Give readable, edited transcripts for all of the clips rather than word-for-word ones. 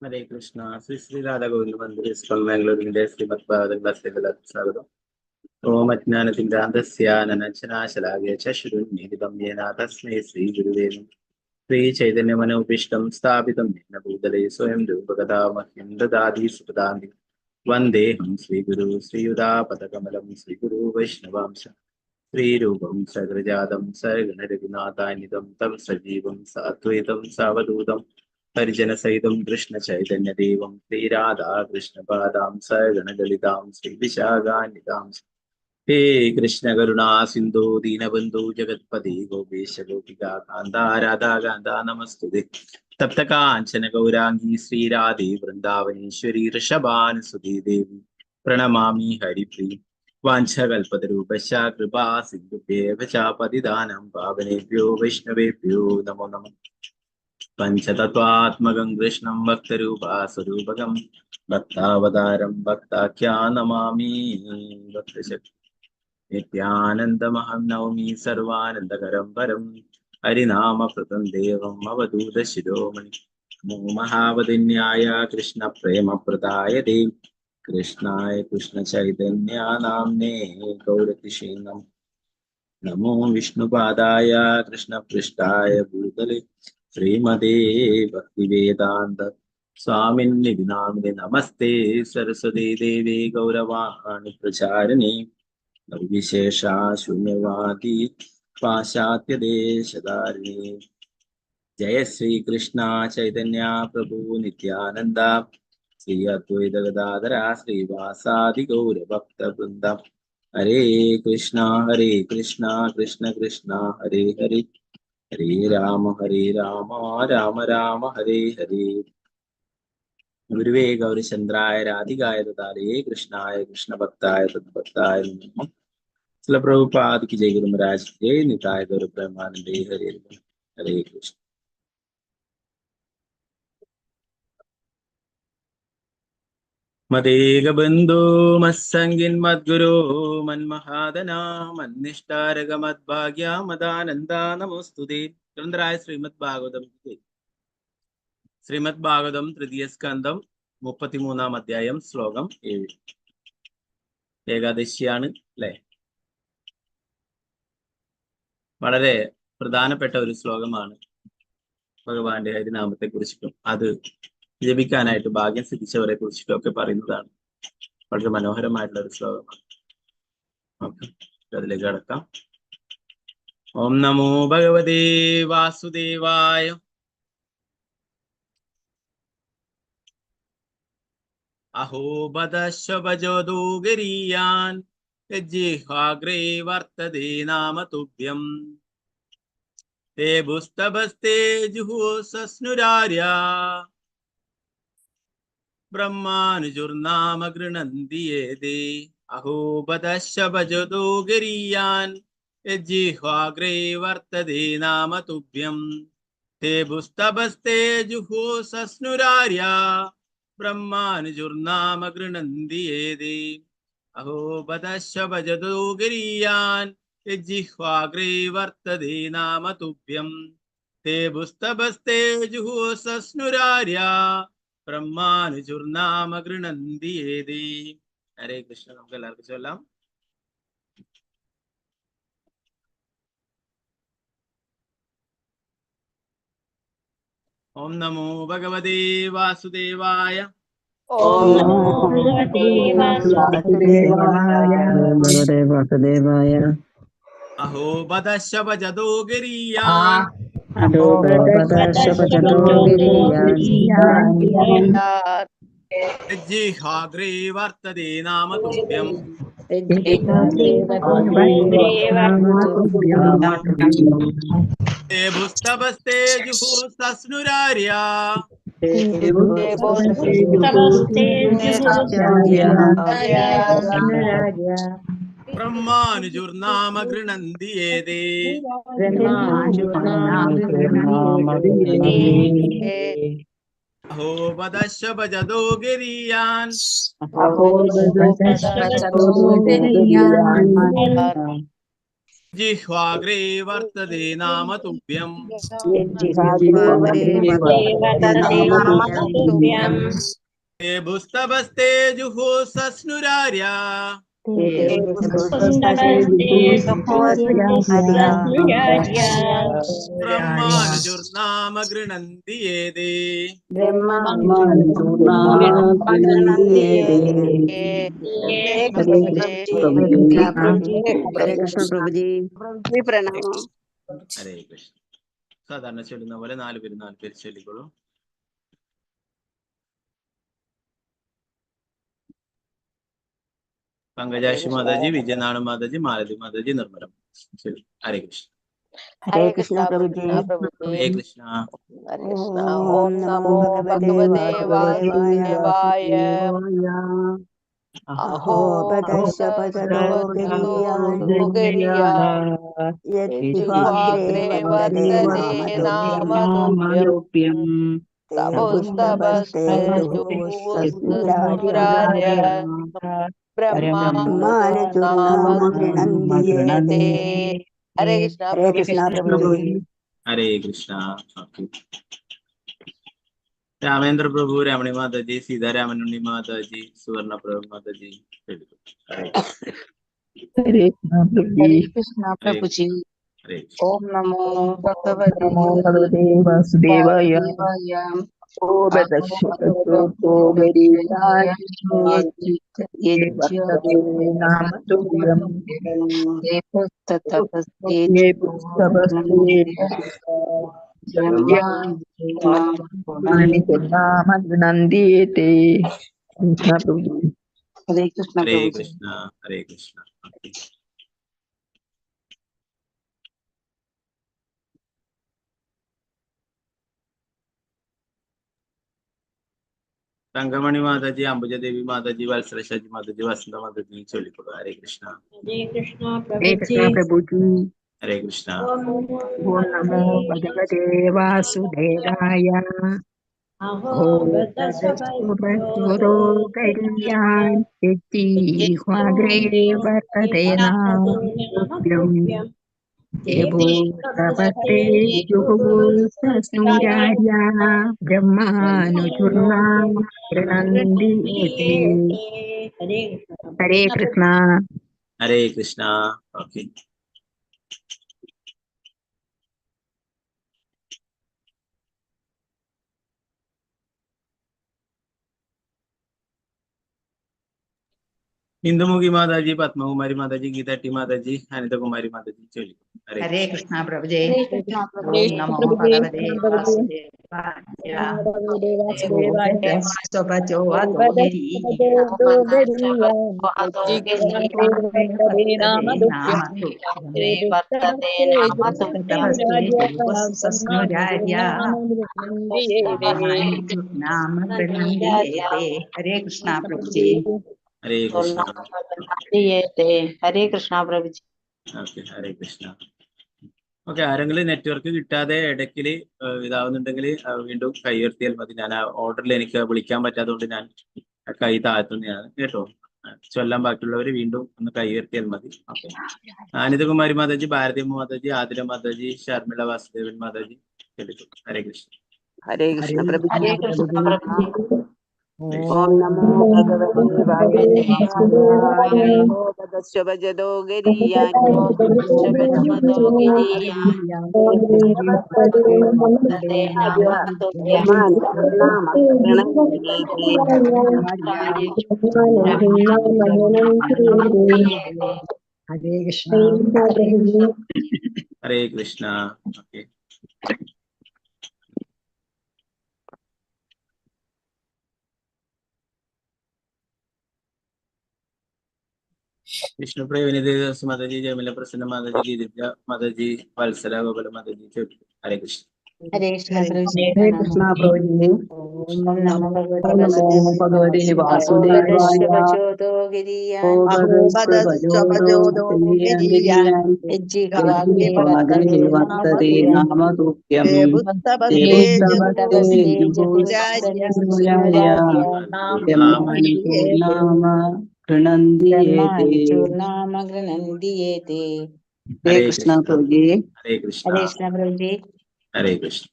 ഹരേ Krishna. Shri Shri Radha Govinda Mandir Strom ബാംഗ്ലൂരിന്റെ Shrimad ഭാഗവത ക്ലാസ്സിലേക്ക് സ്വാഗതം. ഓം അജ്ഞാനത്തിന്റെ അന്തസ്യാനനാശലാകെ ചശ്രുന്മീലിതം യേന തസ്മൈ ശ്രീ ഗുരുവേ ശ്രീ ചൈതന്യമനോഭീഷ്ടം സ്ഥാപിതം യേന ഭൂതലേ സ്വയം രൂപകഥാ മഹ്യം ദദാതി സുപദാന്തി वन्देऽहं श्रीगुरु श्रीयुतापदकमलं श्रीगुरु वैष्णवांश श्रीरूपं सग्रजातं सर्गणरघुनाथान्वितं तं सजीवं साद्वैतं सावधूतं परिजनसहितं कृष्णचैतन्यदेवं श्रीराधा कृष्णपादां सर्गणललितां श्रीविशाखान्वितां हे कृष्ण करुणा सिंधु दीनबंधु जगत्पति गोपेश गोपिका कांता राधा कांता नमस्तुते तप्त कांचन गौरांगी श्रीराधे वृंदावनेश्वरी ऋषभानुसुते देवी प्रणमामि हरिप्रिय वाञ्छकल्पतरूपश्च कृपा सिन्धुभ्येव च पतितानां पावनेभ्यो वैष्णवेभ्यो नमो नमः पञ्चतत्त्वात्मकं कृष्णं भक्तरूपास्वरूपकं भक्तावतारं भक्ताख्या नमामि भक्तशक्ति नित्यानन्दमहं नौमि सर्वानन्दकरं परं हरिनामकृतं देवम् अवधूतशिरोमणि नमो महावदिन्याय कृष्णप्रेमप्रदायते कृष्णाय कृष्णचैतन्या नाम्ने गौरतिषे नमो विष्णुपादाय कृष्णपृष्ठाय भूतले श्रीमते भक्तिवेदान्त स्वामिन्निधि नामिने नमस्ते सरस्वती देवी गौरवाणि प्रचारिणे विशेषा शून्यवादी पाश्चात्य देशधारिणे जय श्री कृष्ण चैतन्य प्रभु नित्यानंद श्री अद्वैत गदाधर श्रीवासादि गौर भक्त वृंद हरे कृष्णा कृष्ण कृष्ण हरे हरे हरे राम राम राम हरे हरे गुरुवे गौरीचंद्राय राधिकाय ततारे कृष्णाय कृष्ण भक्ताय तद्भक्ताय नमः श्रील प्रभुपाद की जय गुरु महाराज जय निताय गौर प्रेमानंदे हरे हरे कृष्ण मदेग बंधु मत्संगिन मद्गुरो मन्महादना मन्निष्ठारग मद्भाग्य मदानंदा नमोस्तुते ग्रंथराय ശ്രീമദ് ഭാഗവതം തൃതീയ സ്കന്ധം 33-ാം അധ്യായം ശ്ലോകം 7 ഏകാദശിയാണ് അല്ലെ. വളരെ പ്രധാനപ്പെട്ട ഒരു ശ്ലോകമാണ്. ഭഗവാന്റെ ഹരിനാമത്തെ കുറിച്ചിട്ടും അത് ജപിക്കാനായിട്ട് ഭാഗ്യം സിദ്ധിച്ചവരെ കുറിച്ചിട്ടും ഒക്കെ പറയുന്നതാണ്. വളരെ മനോഹരമായിട്ടുള്ള ഒരു ശ്ലോകമാണ്. അതിലേക്ക് കടക്കാം. ഓം നമോ ഭഗവതേ വാസുദേവായ. അഹോ ബദശ്വഭജോദോ ഗരീയാൻ ജിഹ്വാഗ്രേ വർത്തതേ നാമ തുഭ്യം തേ ഭുസ്തഭസ്തേ ജുഹോസസ്നുരാര്യ ബ്രഹ്മാനുജുർനാമ ഗൃണന്തി യേതേ. അഹോ ബദശ്വഭജോദോ ഗരീയാൻ ജിഹ്വാഗ്രേ വർത്തതേ നാമ തുഭ്യം തേ ഭുസ്തഭസ്തേ ജുഹോസസ്നുരാര്യ ബ്രഹ്മാനുജുർനാമ ഗൃണന്തി യേതേ. അഹോ ബദശ്വഭജതോ ഗരീയാൻ ജിഹ്വാഗ്രേ വർത്തതേ നാമ തുഭ്യം തേ ഭുസ്തഭസ്തേ ജുഹോസസ്നുരാര്യ ബ്രഹ്മാനുജുർനാമ ഗൃണന്തി യേതേ. ഹരേ കൃഷ്ണ. നമുക്ക് എല്ലാവർക്കും ചൊല്ലാം. ഓം നമോ ഭഗവതേ വാസുദേവായ. ഓം നമോ ഭഗവതേ വാസുദേവായ. അഹോ ബദശ്വഭജതോ ഗരീയാൻ ജിഹ്വാഗ്രേ വർത്തതേ നാമ തുഭ്യം തേ ഭുസ്തഭസ്തേ ജുഹോസസ്നുരാര്യ ബ്രഹ്മാനുജുർനാമ ഗൃണന്തി യേതേ. അഹോ ബദശ്വഭജതോ ഗരീയാൻ ജിഹ്വാഗ്രേ വർത്തതേ നാമ തുഭ്യം തേ ഭുസ്തഭസ്തേ ജുഹോസസ്നുരാര്യ ബ്രഹ്മാനുജുർനാമ ഗൃണന്തി ഏതേ ഹരേ കൃഷ്ണ പ്രഭുജി. പ്രണാമം. ഹരേ കൃഷ്ണ. സാധാരണ ചൊല്ലുന്ന പോലെ 4 പേര് ചൊല്ലിക്കോളൂ. പങ്കജാക്ഷി മാതാജി, വിജയനാട് മാതാജി, മാലതി മാതാജി, നിർമ്മല. ഹരേ കൃഷ്ണ. ഹരേ കൃഷ്ണ പ്രഭുജി. ഹരേ കൃഷ്ണ. ഓം നമോ ഭഗവതേ വാസുദേവായ. അഹോ ഭഗവതോ യദ്വിഭാഗ്രേ വർത്തതേ നാമതുഭ്യം തപസ്തപസ്തേ ജുഹുസ്തുരാര്യ ബ്രഹ്മാനുജുർനാമ ഗൃണന്തി. ഹരേ കൃഷ്ണ. ഹരേ കൃഷ്ണ പ്രഭുജി. ഹരേ കൃഷ്ണ. രാമേന്ദ്ര പ്രഭു, രമണി മാതാജി, സീതാരാമനുണ്ണി മാതാജി, സുവർണ പ്രഭു മാതാജി. ഹരേ കൃഷ്ണ പ്രഭുജി. ഹരേ ഓം നമോ ഭഗവതേ വാസുദേവായ. നന്ദിയേതേ. ഹരേ കൃഷ്ണ. ഹരേ കൃഷ്ണ. ഹരേ കൃഷ്ണ. തങ്കമണി മാതാജി, അംബുജദേവി മാതാജി, വത്സരശാജി മാതാജി, വസന്ത മാതാജി ചൊല്ലിക്കൊള്ളു. ഹരേ കൃഷ്ണ. ഹരേ കൃഷ്ണ പ്രഭുജി. ഹരേ കൃഷ്ണ. ഓം നമോ ഭഗവതേ വാസുദേവായ. അഹോ ബദ്ധസ്വരോ ഗരീയാൻ യജ്ജിഹ്വാഗ്രേ വർത്തതേ നാമതുഭ്യം തപസ്തേ ജുഹുസ്തുരാര്യ ബ്രഹ്മാനുജുർനാമ ഗൃണന്തി ഏതേ. ഹരേ കൃഷ്ണ. ഹരേ കൃഷ്ണ. ഓക്കെ. ഇന്ദുമുഖി മാതാജി, പത്മകുമാരി മാതാജി, ഗീതാട്ടി മാതാജി, അനിതകുമാരി മാതാജി ചൊല്ലിക്കൊള്ളു. ഹരേ കൃഷ്ണ പ്രഭുജി. ഓം നമോ ഭഗവതേ ഹരേ കൃഷ്ണ പ്രഭുജി. ഹരേ കൃഷ്ണ. ഹരേ കൃഷ്ണ പ്രഭുജി. ഓക്കെ. ഹരേ കൃഷ്ണ. ഓക്കെ. ആരെങ്കിലും നെറ്റ്വർക്ക് കിട്ടാതെ ഇടയ്ക്കില് ഇതാവുന്നുണ്ടെങ്കിൽ വീണ്ടും കൈ ഉയർത്തിയാൽ മതി. ഞാൻ ആ ഓർഡറിൽ എനിക്ക് വിളിക്കാൻ പറ്റാത്തതുകൊണ്ട് ഞാൻ കൈ താഴ്ത്തുന്നതാണ് കേട്ടോ. ചൊല്ലാൻ ബാക്കിയുള്ളവർ വീണ്ടും ഒന്ന് കൈ ഉയർത്തിയാൽ മതി. ഓക്കെ. അനിതകുമാരി മാതാജി, ഭാരതി മാതാജി, ആതിര മാതാജി, ശർമിള വാസുദേവൻ മാതാജി കേട്ടിട്ടുണ്ട്. ഹരേ കൃഷ്ണ. ഹരേ കൃഷ്ണ പ്രഭുജി. ഹരേ കൃഷ്ണ പ്രഭുജി. ഓം നമോ ഭഗവതേ വാസുദേവായ. ഭഗവതോ ഗരീയാൻ ഭഗവതോ ഗരീയാൻ ഹരേ കൃഷ്ണ. ഹരേ കൃഷ്ണ. ഓക്കെ. വിഷ്ണുപ്രിയ വിനീത മാതാജി, ജമില പ്രസന്ന മാതാജി, ഗീതിജ മാതാജി, വത്സല ഗോകുല മാതാജി ചൊല്ലി. ഹരേ കൃഷ്ണ. ഹരേ കൃഷ്ണ പ്രഭുജി. ഹരേ കൃഷ്ണ പ്രഭുജി. ഓം നമോ ഭഗവതേ വാസുദേവായ. വർത്തതേ നാമതുഭ്യം നാമ ഗൃണന്തിയേതേ. ഹരേ കൃഷ്ണ പ്രഭുജി. ഹരേ കൃഷ്ണ. ഹരേ കൃഷ്ണ പ്രഭുജി. ഹരേ കൃഷ്ണ.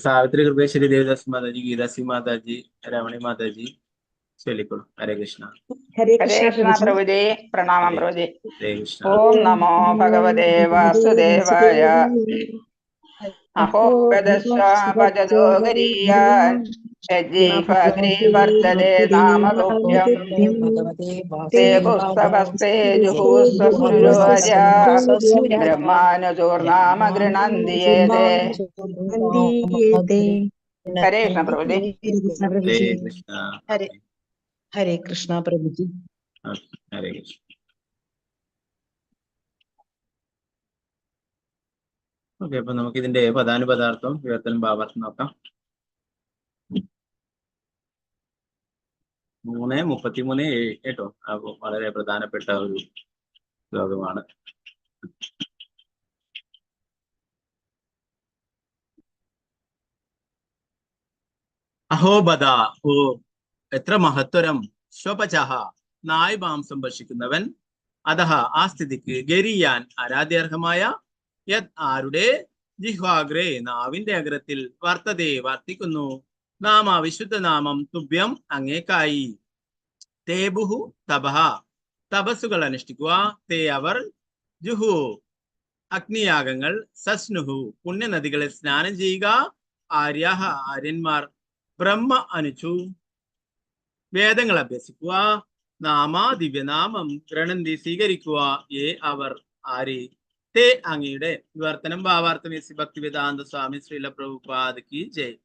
സാവിത്രി കൃപേശ്വരി ദേവദാസ് മാതാജി, ഗീതാസി മാതാജി, രമണി മാതാജി ചൊല്ലിക്കോളൂ. ഹരേ കൃഷ്ണ. ഹരേ ഹരേ കൃഷ്ണ കൃഷ്ണ പ്രഭുജി, പ്രണാമം പ്രഭുജി. ഹരേ കൃഷ്ണ. ഓം നമോ ഭഗവതേ വാസുദേവായ. അഹോ ഗദശ്വാപജദോ ഗരീയാൻ യജ്ജീഫാഗ്രി വർത്തതേ നാമതുഭ്യം തേ പുസ്തകസ്തേ ജുഹുസ്വസ്നുരോര്യ ബ്രഹ്മാനുചൂർനാമ ഗൃണന്തിയേതേ. ഹരേ കൃഷ്ണ പ്രഭുജി. ഹരേ കൃഷ്ണ. ഹരേ കൃഷ്ണ പ്രഭുജി. ഹരേ കൃഷ്ണ. ഓക്കെ, അപ്പൊ നമുക്ക് ഇതിന്റെ പദാനുപദാർത്ഥം വിവർത്തനം ഭാവാർത്ഥം നോക്കാം. 3:33 കേട്ടോ. അപ്പൊ വളരെ പ്രധാനപ്പെട്ട ഒരു ശ്ലോകമാണ്. അഹോബദ, ഓ എത്ര മഹത്വരം, ശ്വപചഹ നായ് മാംസം ഭക്ഷിക്കുന്നവൻ, അതഹ ആ സ്ഥിതിക്ക്, ഗരിയാൻ ആരാധ്യാർഹമായ, യത് ആരുടെ, ജിഹ്വാഗ്രേ നാവിന്റെ അഗ്രത്തിൽ, വർത്തതേ വർത്തിക്കുന്നു, നാമ വിശുദ്ധ നാമം, തുഭ്യം അങ്ങേക്കായി, തേബുഹു തപഹ തപസ്സുകൾ അനുഷ്ഠിക്കുക, തേ അവർ, ജുഹു അഗ്നിയാഗങ്ങൾ, സസ്നുഹു പുണ്യനദികളെ സ്നാനം ചെയ്യുക, ആര്യാഹ ആര്യന്മാർ, ബ്രഹ്മ അനുചു വേദങ്ങൾ അഭ്യസിക്കുക, നാമ ദിവ്യനാമം ഗൃണന്തി സ്വീകരിക്കുക, ഏ അവർ ആര്, തേ അങ്ങയുടെ. വിവർത്തനം ഭാവാർത്ഥം ഭക്തിവേദാന്ത സ്വാമി ശ്രീല പ്രഭുപാദ് കി ജയ്.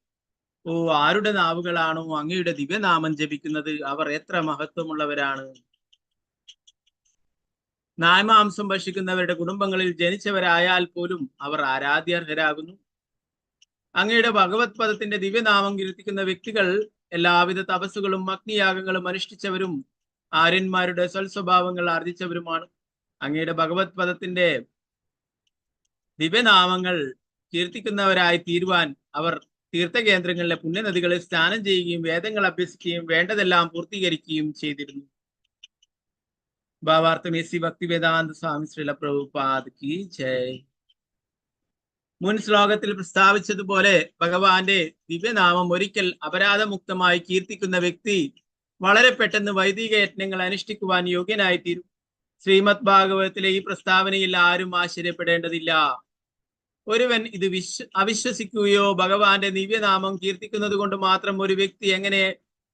ഓ ആരുടെ നാവുകളാണോ അങ്ങയുടെ ദിവ്യനാമം ജപിക്കുന്നത്, അവർ എത്ര മഹത്വമുള്ളവരാണ്. നായ്മാംസം ഭക്ഷിക്കുന്നവരുടെ കുടുംബങ്ങളിൽ ജനിച്ചവരായാൽ പോലും അവർ ആരാധ്യർഹരാകുന്നു. അങ്ങയുടെ ഭഗവത് പദത്തിന്റെ ദിവ്യനാമം കീർത്തിക്കുന്ന വ്യക്തികൾ എല്ലാവിധ തപസ്സുകളും അഗ്നിയാഗങ്ങളും അനുഷ്ഠിച്ചവരും ആര്യന്മാരുടെ സ്വൽസ്വഭാവങ്ങൾ ആർജിച്ചവരുമാണ്. അങ്ങയുടെ ഭഗവത് പദത്തിന്റെ ദിവ്യനാമങ്ങൾ കീർത്തിക്കുന്നവരായി തീരുവാൻ അവർ തീർത്ഥകേന്ദ്രങ്ങളിലെ പുണ്യനദികളിൽ സ്നാനം ചെയ്യുകയും വേദങ്ങൾ അഭ്യസിക്കുകയും വേണ്ടതെല്ലാം പൂർത്തീകരിക്കുകയും ചെയ്തിരുന്നു. ഭാവാർത്ഥം ഭക്തിവേദാന്ത സ്വാമി ശ്രീല പ്രഭുപാദ് കി ജയ്. മുൻ ശ്ലോകത്തിൽ പ്രസ്താവിച്ചതുപോലെ ഭഗവാന്റെ ദിവ്യനാമം ഒരിക്കൽ അപരാധമുക്തമായി കീർത്തിക്കുന്ന വ്യക്തി വളരെ പെട്ടെന്ന് വൈദിക യജ്ഞങ്ങൾ അനുഷ്ഠിക്കുവാൻ യോഗ്യനായിത്തീരും. ശ്രീമദ് ഭാഗവതത്തിലെ ഈ പ്രസ്താവനയിൽ ആരും ആശ്ചര്യപ്പെടേണ്ടതില്ല. ഒരുവൻ ഇത് അവിശ്വസിക്കുകയോ ഭഗവാന്റെ ദിവ്യനാമം കീർത്തിക്കുന്നത് കൊണ്ട് മാത്രം ഒരു വ്യക്തി എങ്ങനെ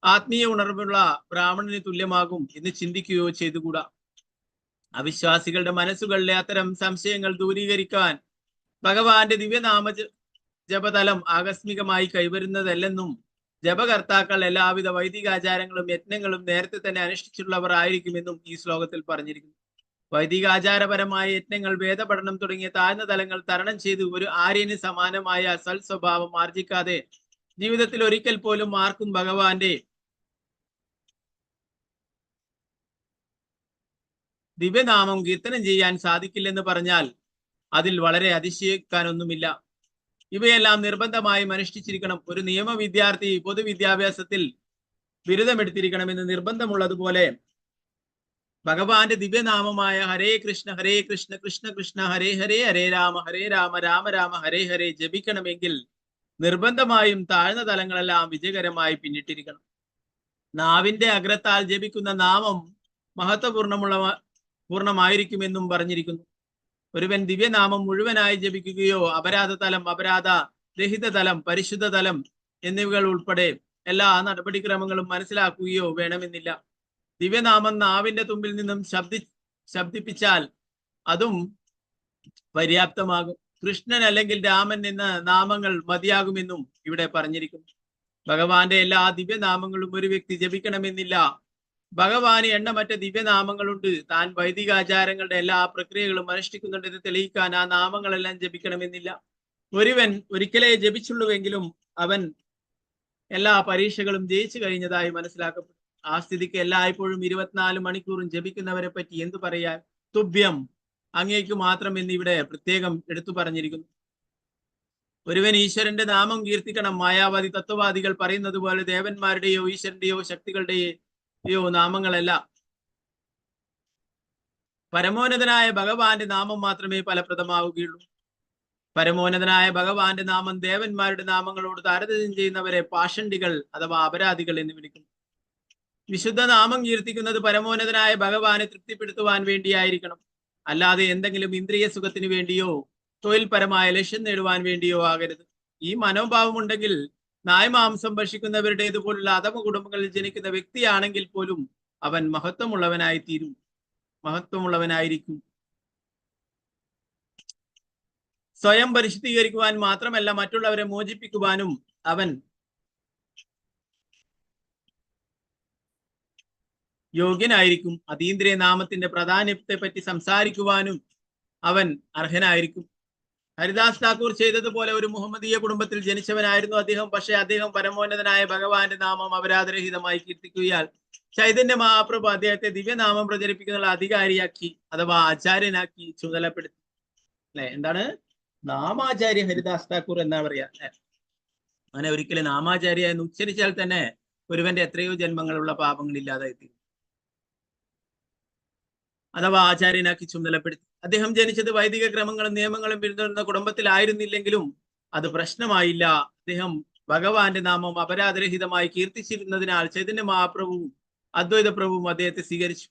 ആത്മീയ ഉണർവുള്ള ബ്രാഹ്മണന് തുല്യമാകും എന്ന് ചിന്തിക്കുകയോ ചെയ്തുകൂടാ. അവിശ്വാസികളുടെ മനസ്സുകളിലെ അത്തരം സംശയങ്ങൾ ദൂരീകരിക്കാൻ ഭഗവാന്റെ ദിവ്യനാമ ജപതലം ആകസ്മികമായി കൈവരുന്നതല്ലെന്നും ജപകർത്താക്കൾ എല്ലാവിധ വൈദികാചാരങ്ങളും യജ്ഞങ്ങളും നേരത്തെ തന്നെ അനുഷ്ഠിച്ചിട്ടുള്ളവർ ആയിരിക്കുമെന്നും ഈ ശ്ലോകത്തിൽ പറഞ്ഞിരിക്കുന്നു. വൈദികാചാരപരമായ യജ്ഞങ്ങൾ, വേദപഠനം തുടങ്ങിയ താഴ്ന്ന തലങ്ങൾ തരണം ചെയ്ത് ഒരു ആര്യന് സമാനമായ സൽസ്വഭാവം ആർജിക്കാതെ ജീവിതത്തിൽ ഒരിക്കൽ പോലും ആർക്കും ഭഗവാന്റെ ദിവ്യനാമം കീർത്തനം ചെയ്യാൻ സാധിക്കില്ലെന്ന് പറഞ്ഞാൽ അതിൽ വളരെ അതിശയിക്കാനൊന്നുമില്ല. ഇവയെല്ലാം നിർബന്ധമായും അനുഷ്ഠിച്ചിരിക്കണം. ഒരു നിയമ വിദ്യാർത്ഥി പൊതുവിദ്യാഭ്യാസത്തിൽ ബിരുദമെടുത്തിരിക്കണമെന്ന് നിർബന്ധമുള്ളതുപോലെ ഭഗവാന്റെ ദിവ്യനാമമായ ഹരേ കൃഷ്ണ കൃഷ്ണ കൃഷ്ണ ഹരേ ഹരേ, ഹരേ രാമ രാമ രാമ ഹരേ ഹരേ ജപിക്കണമെങ്കിൽ നിർബന്ധമായും താഴ്ന്ന തലങ്ങളെല്ലാം വിജയകരമായി പിന്നിട്ടിരിക്കണം. നാവിന്റെ അഗ്രത്താൽ ജപിക്കുന്ന നാമം പൂർണ്ണമായിരിക്കുമെന്നും പറഞ്ഞിരിക്കുന്നു. ഒരുവൻ ദിവ്യനാമം മുഴുവനായി ജപിക്കുകയോ അപരാധ തലം, അപരാധ രഹിത തലം, പരിശുദ്ധ തലം എന്നിവകൾ ഉൾപ്പെടെ എല്ലാ നടപടിക്രമങ്ങളും മനസ്സിലാക്കുകയോ വേണമെന്നില്ല. ദിവ്യനാമം നാവിന്റെ തുമ്പിൽ നിന്നും ശബ്ദിപ്പിച്ചാൽ അതും പര്യാപ്തമാകും. കൃഷ്ണൻ അല്ലെങ്കിൽ രാമൻ എന്ന നാമങ്ങൾ മതിയാകുമെന്നും ഇവിടെ പറഞ്ഞിരിക്കുന്നു. ഭഗവാന്റെ എല്ലാ ദിവ്യനാമങ്ങളും ഒരു വ്യക്തി ജപിക്കണമെന്നില്ല. ഭഗവാന് എണ്ണമറ്റ ദിവ്യനാമങ്ങളുണ്ട്. താൻ വൈദികാചാരങ്ങളുടെ എല്ലാ പ്രക്രിയകളും അനുഷ്ഠിക്കുന്നുണ്ടെന്ന് തെളിയിക്കാൻ ആ നാമങ്ങളെല്ലാം ജപിക്കണമെന്നില്ല. ഒരുവൻ ഒരിക്കലേ ജപിച്ചുള്ളുവെങ്കിലും അവൻ എല്ലാ പരീക്ഷകളും ജയിച്ചു കഴിഞ്ഞതായി മനസ്സിലാക്കപ്പെടും. ആ സ്ഥിതിക്ക് എല്ലായ്പ്പോഴും 24 മണിക്കൂറും ജപിക്കുന്നവരെ പറ്റി എന്തു പറയാൻ. തുഭ്യം അങ്ങേക്ക് മാത്രം എന്നിവിടെ പ്രത്യേകം എടുത്തു പറഞ്ഞിരിക്കുന്നു. ഒരുവൻ ഈശ്വരന്റെ നാമം കീർത്തിക്കണം. മായാവാദി തത്വവാദികൾ പറയുന്നത് പോലെ ദേവന്മാരുടെയോ ഈശ്വരന്റെയോ ശക്തികളുടെയോ നാമങ്ങളല്ല. പരമോന്നതനായ ഭഗവാന്റെ നാമം മാത്രമേ ഫലപ്രദമാവുകയുള്ളൂ. പരമോന്നതനായ ഭഗവാന്റെ നാമം ദേവന്മാരുടെ നാമങ്ങളോട് താരതമ്യം ചെയ്യുന്നവരെ പാഷണ്ഡികൾ അഥവാ അപരാധികൾ എന്ന് വിളിക്കുന്നു. വിശുദ്ധ നാമം കീർത്തിക്കുന്നത് പരമോന്നതനായ ഭഗവാനെ തൃപ്തിപ്പെടുത്തുവാൻ വേണ്ടിയായിരിക്കണം, അല്ലാതെ എന്തെങ്കിലും ഇന്ദ്രിയ സുഖത്തിന് വേണ്ടിയോ തൊഴിൽപരമായ ലക്ഷ്യം നേടുവാൻ വേണ്ടിയോ ആകരുത്. ഈ മനോഭാവമുണ്ടെങ്കിൽ നായ്മാംസം ഭക്ഷിക്കുന്നവരുടേതുപോലുള്ള അധമ കുടുംബങ്ങളിൽ ജനിക്കുന്ന വ്യക്തിയാണെങ്കിൽ പോലും അവൻ മഹത്വമുള്ളവനായിരിക്കും. സ്വയം പരിശുദ്ധീകരിക്കുവാൻ മാത്രമല്ല, മറ്റുള്ളവരെ മോചിപ്പിക്കുവാനും അവൻ യോഗ്യനായിരിക്കും. അതീന്ദ്രിയ നാമത്തിന്റെ പ്രാധാന്യത്തെ പറ്റി സംസാരിക്കുവാനും അവൻ അർഹനായിരിക്കും. ഹരിദാസ് ഠാക്കൂർ ചെയ്തതുപോലെ ഒരു മുഹമ്മദീയ കുടുംബത്തിൽ ജനിച്ചവനായിരുന്നു അദ്ദേഹം. പക്ഷെ അദ്ദേഹം പരമോന്നതനായ ഭഗവാന്റെ നാമം അപരാധരഹിതമായി കീർത്തിക്കുകയാൽ ചൈതന്യ മഹാപ്രഭു അദ്ദേഹത്തെ ദിവ്യനാമം പ്രചരിപ്പിക്കുന്ന അധികാരിയാക്കി അഥവാ ആചാര്യനാക്കി ചുമതലപ്പെടുത്തി. അല്ലെ, എന്താണ് നാമാചാര്യ ഹരിദാസ് ഠാക്കൂർ എന്നാ പറയാ. അങ്ങനെ ഒരിക്കലും നാമാചാര്യ എന്ന് ഉച്ചരിച്ചാൽ തന്നെ ഒരുവന്റെ എത്രയോ ജന്മങ്ങളുള്ള പാപങ്ങളില്ലാതായി തീരും. അഥവാ ആചാര്യനാക്കി ചുമതലപ്പെടുത്തി. അദ്ദേഹം ജനിച്ചത് വൈദിക ക്രമങ്ങളും നിയമങ്ങളും പിന്തുടരുന്ന കുടുംബത്തിലായിരുന്നില്ലെങ്കിലും അത് പ്രശ്നമായില്ല. അദ്ദേഹം ഭഗവാന്റെ നാമം അപരാധരഹിതമായി കീർത്തിച്ചിരുന്നതിനാൽ ചൈതന്യ മഹാപ്രഭുവും അദ്വൈത പ്രഭുവും അദ്ദേഹത്തെ സ്വീകരിച്ചു.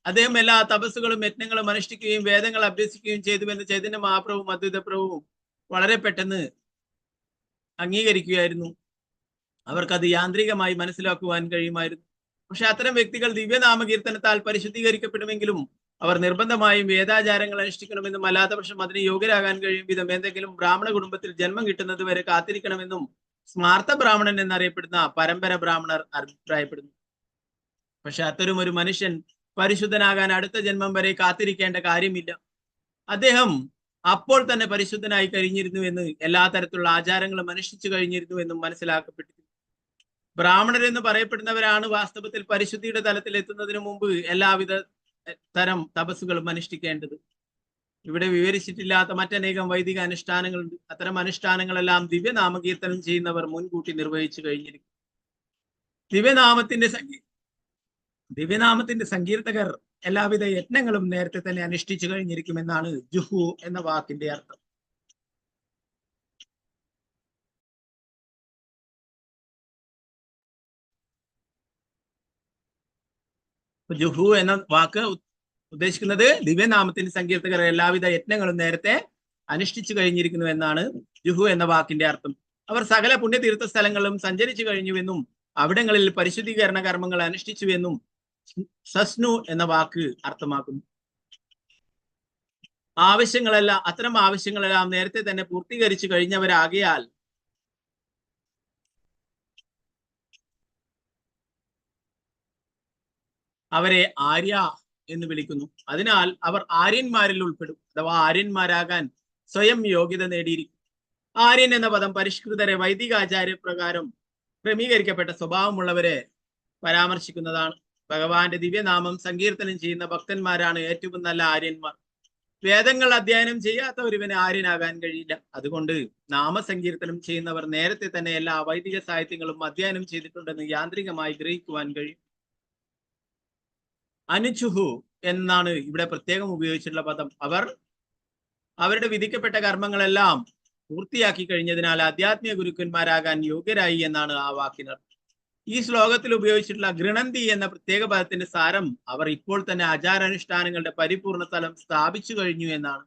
അദ്ദേഹം എല്ലാ തപസ്സുകളും യജ്ഞങ്ങളും അനുഷ്ഠിക്കുകയും വേദങ്ങൾ അഭ്യസിക്കുകയും ചെയ്തുവെന്ന് ചൈതന്യ മഹാപ്രഭുവും അദ്വൈത പ്രഭുവും വളരെ പെട്ടെന്ന് അംഗീകരിക്കുകയായിരുന്നു. അവർക്കത് യാന്ത്രികമായി മനസ്സിലാക്കുവാൻ കഴിയുമായിരുന്നു. പക്ഷെ അത്തരം വ്യക്തികൾ ദിവ്യനാമകീർത്തനത്താൽ പരിശുദ്ധീകരിക്കപ്പെടുമെങ്കിലും അവർ നിർബന്ധമായും വേദാചാരങ്ങൾ അനുഷ്ഠിക്കണമെന്നും അല്ലാത്ത പക്ഷം അതിന് യോഗ്യരാകാൻ കഴിയും വിധം എന്തെങ്കിലും ബ്രാഹ്മണ കുടുംബത്തിൽ ജന്മം കിട്ടുന്നത് വരെ കാത്തിരിക്കണമെന്നും സ്മാർത്ഥ ബ്രാഹ്മണൻ എന്നറിയപ്പെടുന്ന പരമ്പര ബ്രാഹ്മണർ അഭിപ്രായപ്പെടുന്നു. പക്ഷെ അത്തരം ഒരു മനുഷ്യൻ പരിശുദ്ധനാകാൻ അടുത്ത ജന്മം വരെ കാത്തിരിക്കേണ്ട കാര്യമില്ല. അദ്ദേഹം അപ്പോൾ തന്നെ പരിശുദ്ധനായി കഴിഞ്ഞിരുന്നുവെന്ന്, എല്ലാ തരത്തിലുള്ള ആചാരങ്ങളും അനുഷ്ഠിച്ചു കഴിഞ്ഞിരുന്നുവെന്നും മനസ്സിലാക്കപ്പെട്ടിരുന്നു. ബ്രാഹ്മണരെന്ന് പറയപ്പെടുന്നവരാണ് വാസ്തവത്തിൽ പരിശുദ്ധിയുടെ തലത്തിൽ എത്തുന്നതിന് മുമ്പ് എല്ലാവിധ തരം തപസ്സുകളും അനുഷ്ഠിക്കേണ്ടത്. ഇവിടെ വിവരിച്ചിട്ടില്ലാത്ത മറ്റനേകം വൈദിക അനുഷ്ഠാനങ്ങളുണ്ട്. അത്തരം അനുഷ്ഠാനങ്ങളെല്ലാം ദിവ്യനാമകീർത്തനം ചെയ്യുന്നവർ മുൻകൂട്ടി നിർവഹിച്ചു കഴിഞ്ഞിരിക്കും. ദിവ്യനാമത്തിന്റെ സങ്കീർത്തകർ എല്ലാവിധ യജ്ഞങ്ങളും നേരത്തെ തന്നെ അനുഷ്ഠിച്ചു കഴിഞ്ഞിരിക്കുമെന്നാണ് ജുഹു എന്ന വാക്കിന്റെ അർത്ഥം. ജുഹു എന്ന വാക്ക് ഉദ്ദേശിക്കുന്നത് ദിവ്യനാമത്തിന്റെ സങ്കീർത്തകർ എല്ലാവിധ യജ്ഞങ്ങളും നേരത്തെ അനുഷ്ഠിച്ചു കഴിഞ്ഞിരിക്കുന്നു എന്നാണ് ജുഹു എന്ന വാക്കിന്റെ അർത്ഥം. അവർ സകല പുണ്യതീർത്ഥ സ്ഥലങ്ങളും സഞ്ചരിച്ചു കഴിഞ്ഞുവെന്നും അവിടങ്ങളിൽ പരിശുദ്ധീകരണ കർമ്മങ്ങൾ അനുഷ്ഠിച്ചുവെന്നും സസ്നു എന്ന വാക്ക് അർത്ഥമാക്കുന്നു. അത്തരം ആവശ്യങ്ങളെല്ലാം നേരത്തെ തന്നെ പൂർത്തീകരിച്ചു കഴിഞ്ഞവരാകയാൽ അവരെ ആര്യ എന്ന് വിളിക്കുന്നു. അതിനാൽ അവർ ആര്യന്മാരിൽ ഉൾപ്പെടും, അഥവാ ആര്യന്മാരാകാൻ സ്വയം യോഗ്യത നേടിയിരിക്കും. ആര്യൻ എന്ന പദം പരിഷ്കൃതരെ വൈദികാചാര്യ പ്രകാരം ക്രമീകരിക്കപ്പെട്ട സ്വഭാവമുള്ളവരെ പരാമർശിക്കുന്നതാണ്. ഭഗവാന്റെ ദിവ്യനാമം സങ്കീർത്തനം ചെയ്യുന്ന ഭക്തന്മാരാണ് ഏറ്റവും നല്ല ആര്യന്മാർ. വേദങ്ങൾ അധ്യയനം ചെയ്യാത്ത ഒരുവന് ആര്യനാകാൻ കഴിയില്ല. അതുകൊണ്ട് നാമസങ്കീർത്തനം ചെയ്യുന്നവർ നേരത്തെ തന്നെ എല്ലാ വൈദിക സാഹിത്യങ്ങളും അധ്യയനം ചെയ്തിട്ടുണ്ടെന്ന് യാന്ത്രികമായി ഗ്രഹിക്കുവാൻ കഴിയും. അനുചുഹു എന്നാണ് ഇവിടെ പ്രത്യേകം ഉപയോഗിച്ചിട്ടുള്ള പദം. അവരുടെ വിധിക്കപ്പെട്ട കർമ്മങ്ങളെല്ലാം പൂർത്തിയാക്കി കഴിഞ്ഞതിനാൽ ആധ്യാത്മിക ഗുരുക്കന്മാരാകാൻ യോഗ്യരായി എന്നാണ് ആ വാക്കിനർത്ഥം. ഈ ശ്ലോകത്തിൽ ഉപയോഗിച്ചിട്ടുള്ള ഗൃണന്തി എന്ന പ്രത്യേക പദത്തിന്റെ സാരം അവർ ഇപ്പോൾ തന്നെ ആചാരാനുഷ്ഠാനങ്ങളുടെ പരിപൂർണ തലം സ്ഥാപിച്ചു കഴിഞ്ഞു എന്നാണ്.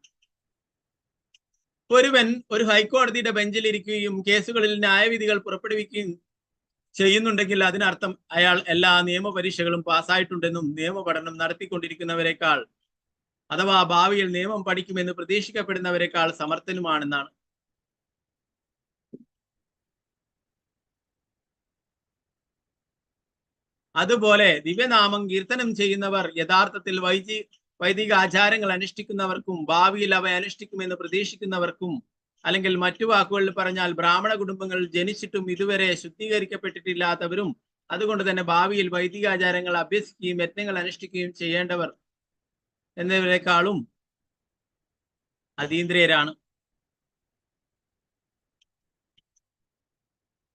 ഒരുവൻ ഒരു ഹൈക്കോടതിയുടെ ബെഞ്ചിൽ ഇരിക്കുകയും കേസുകളിൽ ന്യായവിധികൾ പുറപ്പെടുവിക്കുകയും ചെയ്യുന്നുണ്ടെങ്കിൽ അതിനർത്ഥം അയാൾ എല്ലാ നിയമപരീക്ഷകളും പാസ്സായിട്ടുണ്ടെന്നും നിയമപഠനം നടത്തിക്കൊണ്ടിരിക്കുന്നവരെക്കാൾ അഥവാ ഭാവിയിൽ നിയമം പഠിക്കുമെന്ന് പ്രതീക്ഷിക്കപ്പെടുന്നവരെക്കാൾ സമർത്ഥനുമാണെന്നാണ്. അതുപോലെ ദിവ്യനാമം കീർത്തനം ചെയ്യുന്നവർ യഥാർത്ഥത്തിൽ വൈദിക ആചാരങ്ങൾ അനുഷ്ഠിക്കുന്നവർക്കും ഭാവിയിൽ അവ അനുഷ്ഠിക്കുമെന്ന് പ്രതീക്ഷിക്കുന്നവർക്കും, അല്ലെങ്കിൽ മറ്റു വാക്കുകളിൽ പറഞ്ഞാൽ ബ്രാഹ്മണ കുടുംബങ്ങളിൽ ജനിച്ചിട്ടും ഇതുവരെ ശുദ്ധീകരിക്കപ്പെട്ടിട്ടില്ലാത്തവരും അതുകൊണ്ട് തന്നെ ഭാവിയിൽ വൈദികാചാരങ്ങൾ അഭ്യസിക്കുകയും യജ്ഞങ്ങൾ അനുഷ്ഠിക്കുകയും ചെയ്യേണ്ടവർ എന്നിവരെക്കാളും അതീന്ദ്രിയരാണ്.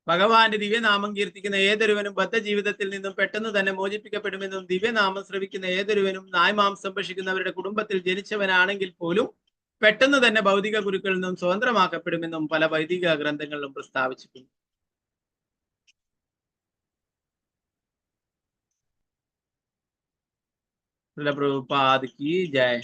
ഭഗവാന്റെ ദിവ്യനാമം കീർത്തിക്കുന്ന ഏതൊരുവനും ബദ്ധജീവിതത്തിൽ നിന്നും പെട്ടെന്ന് തന്നെ മോചിപ്പിക്കപ്പെടുമെന്നും ദിവ്യനാമം ശ്രവിക്കുന്ന ഏതൊരുവനും നായ്മാംസം ഭക്ഷിക്കുന്നവരുടെ കുടുംബത്തിൽ ജനിച്ചവനാണെങ്കിൽ പോലും പെട്ടെന്ന് തന്നെ ഭൗതിക ഗുരുക്കളിൽ നിന്നും സ്വതന്ത്രമാക്കപ്പെടുമെന്നും പല വൈദിക ഗ്രന്ഥങ്ങളിലും പ്രസ്താവിച്ചിട്ടുണ്ട്. പ്രഭുപാദ് കി ജയ്.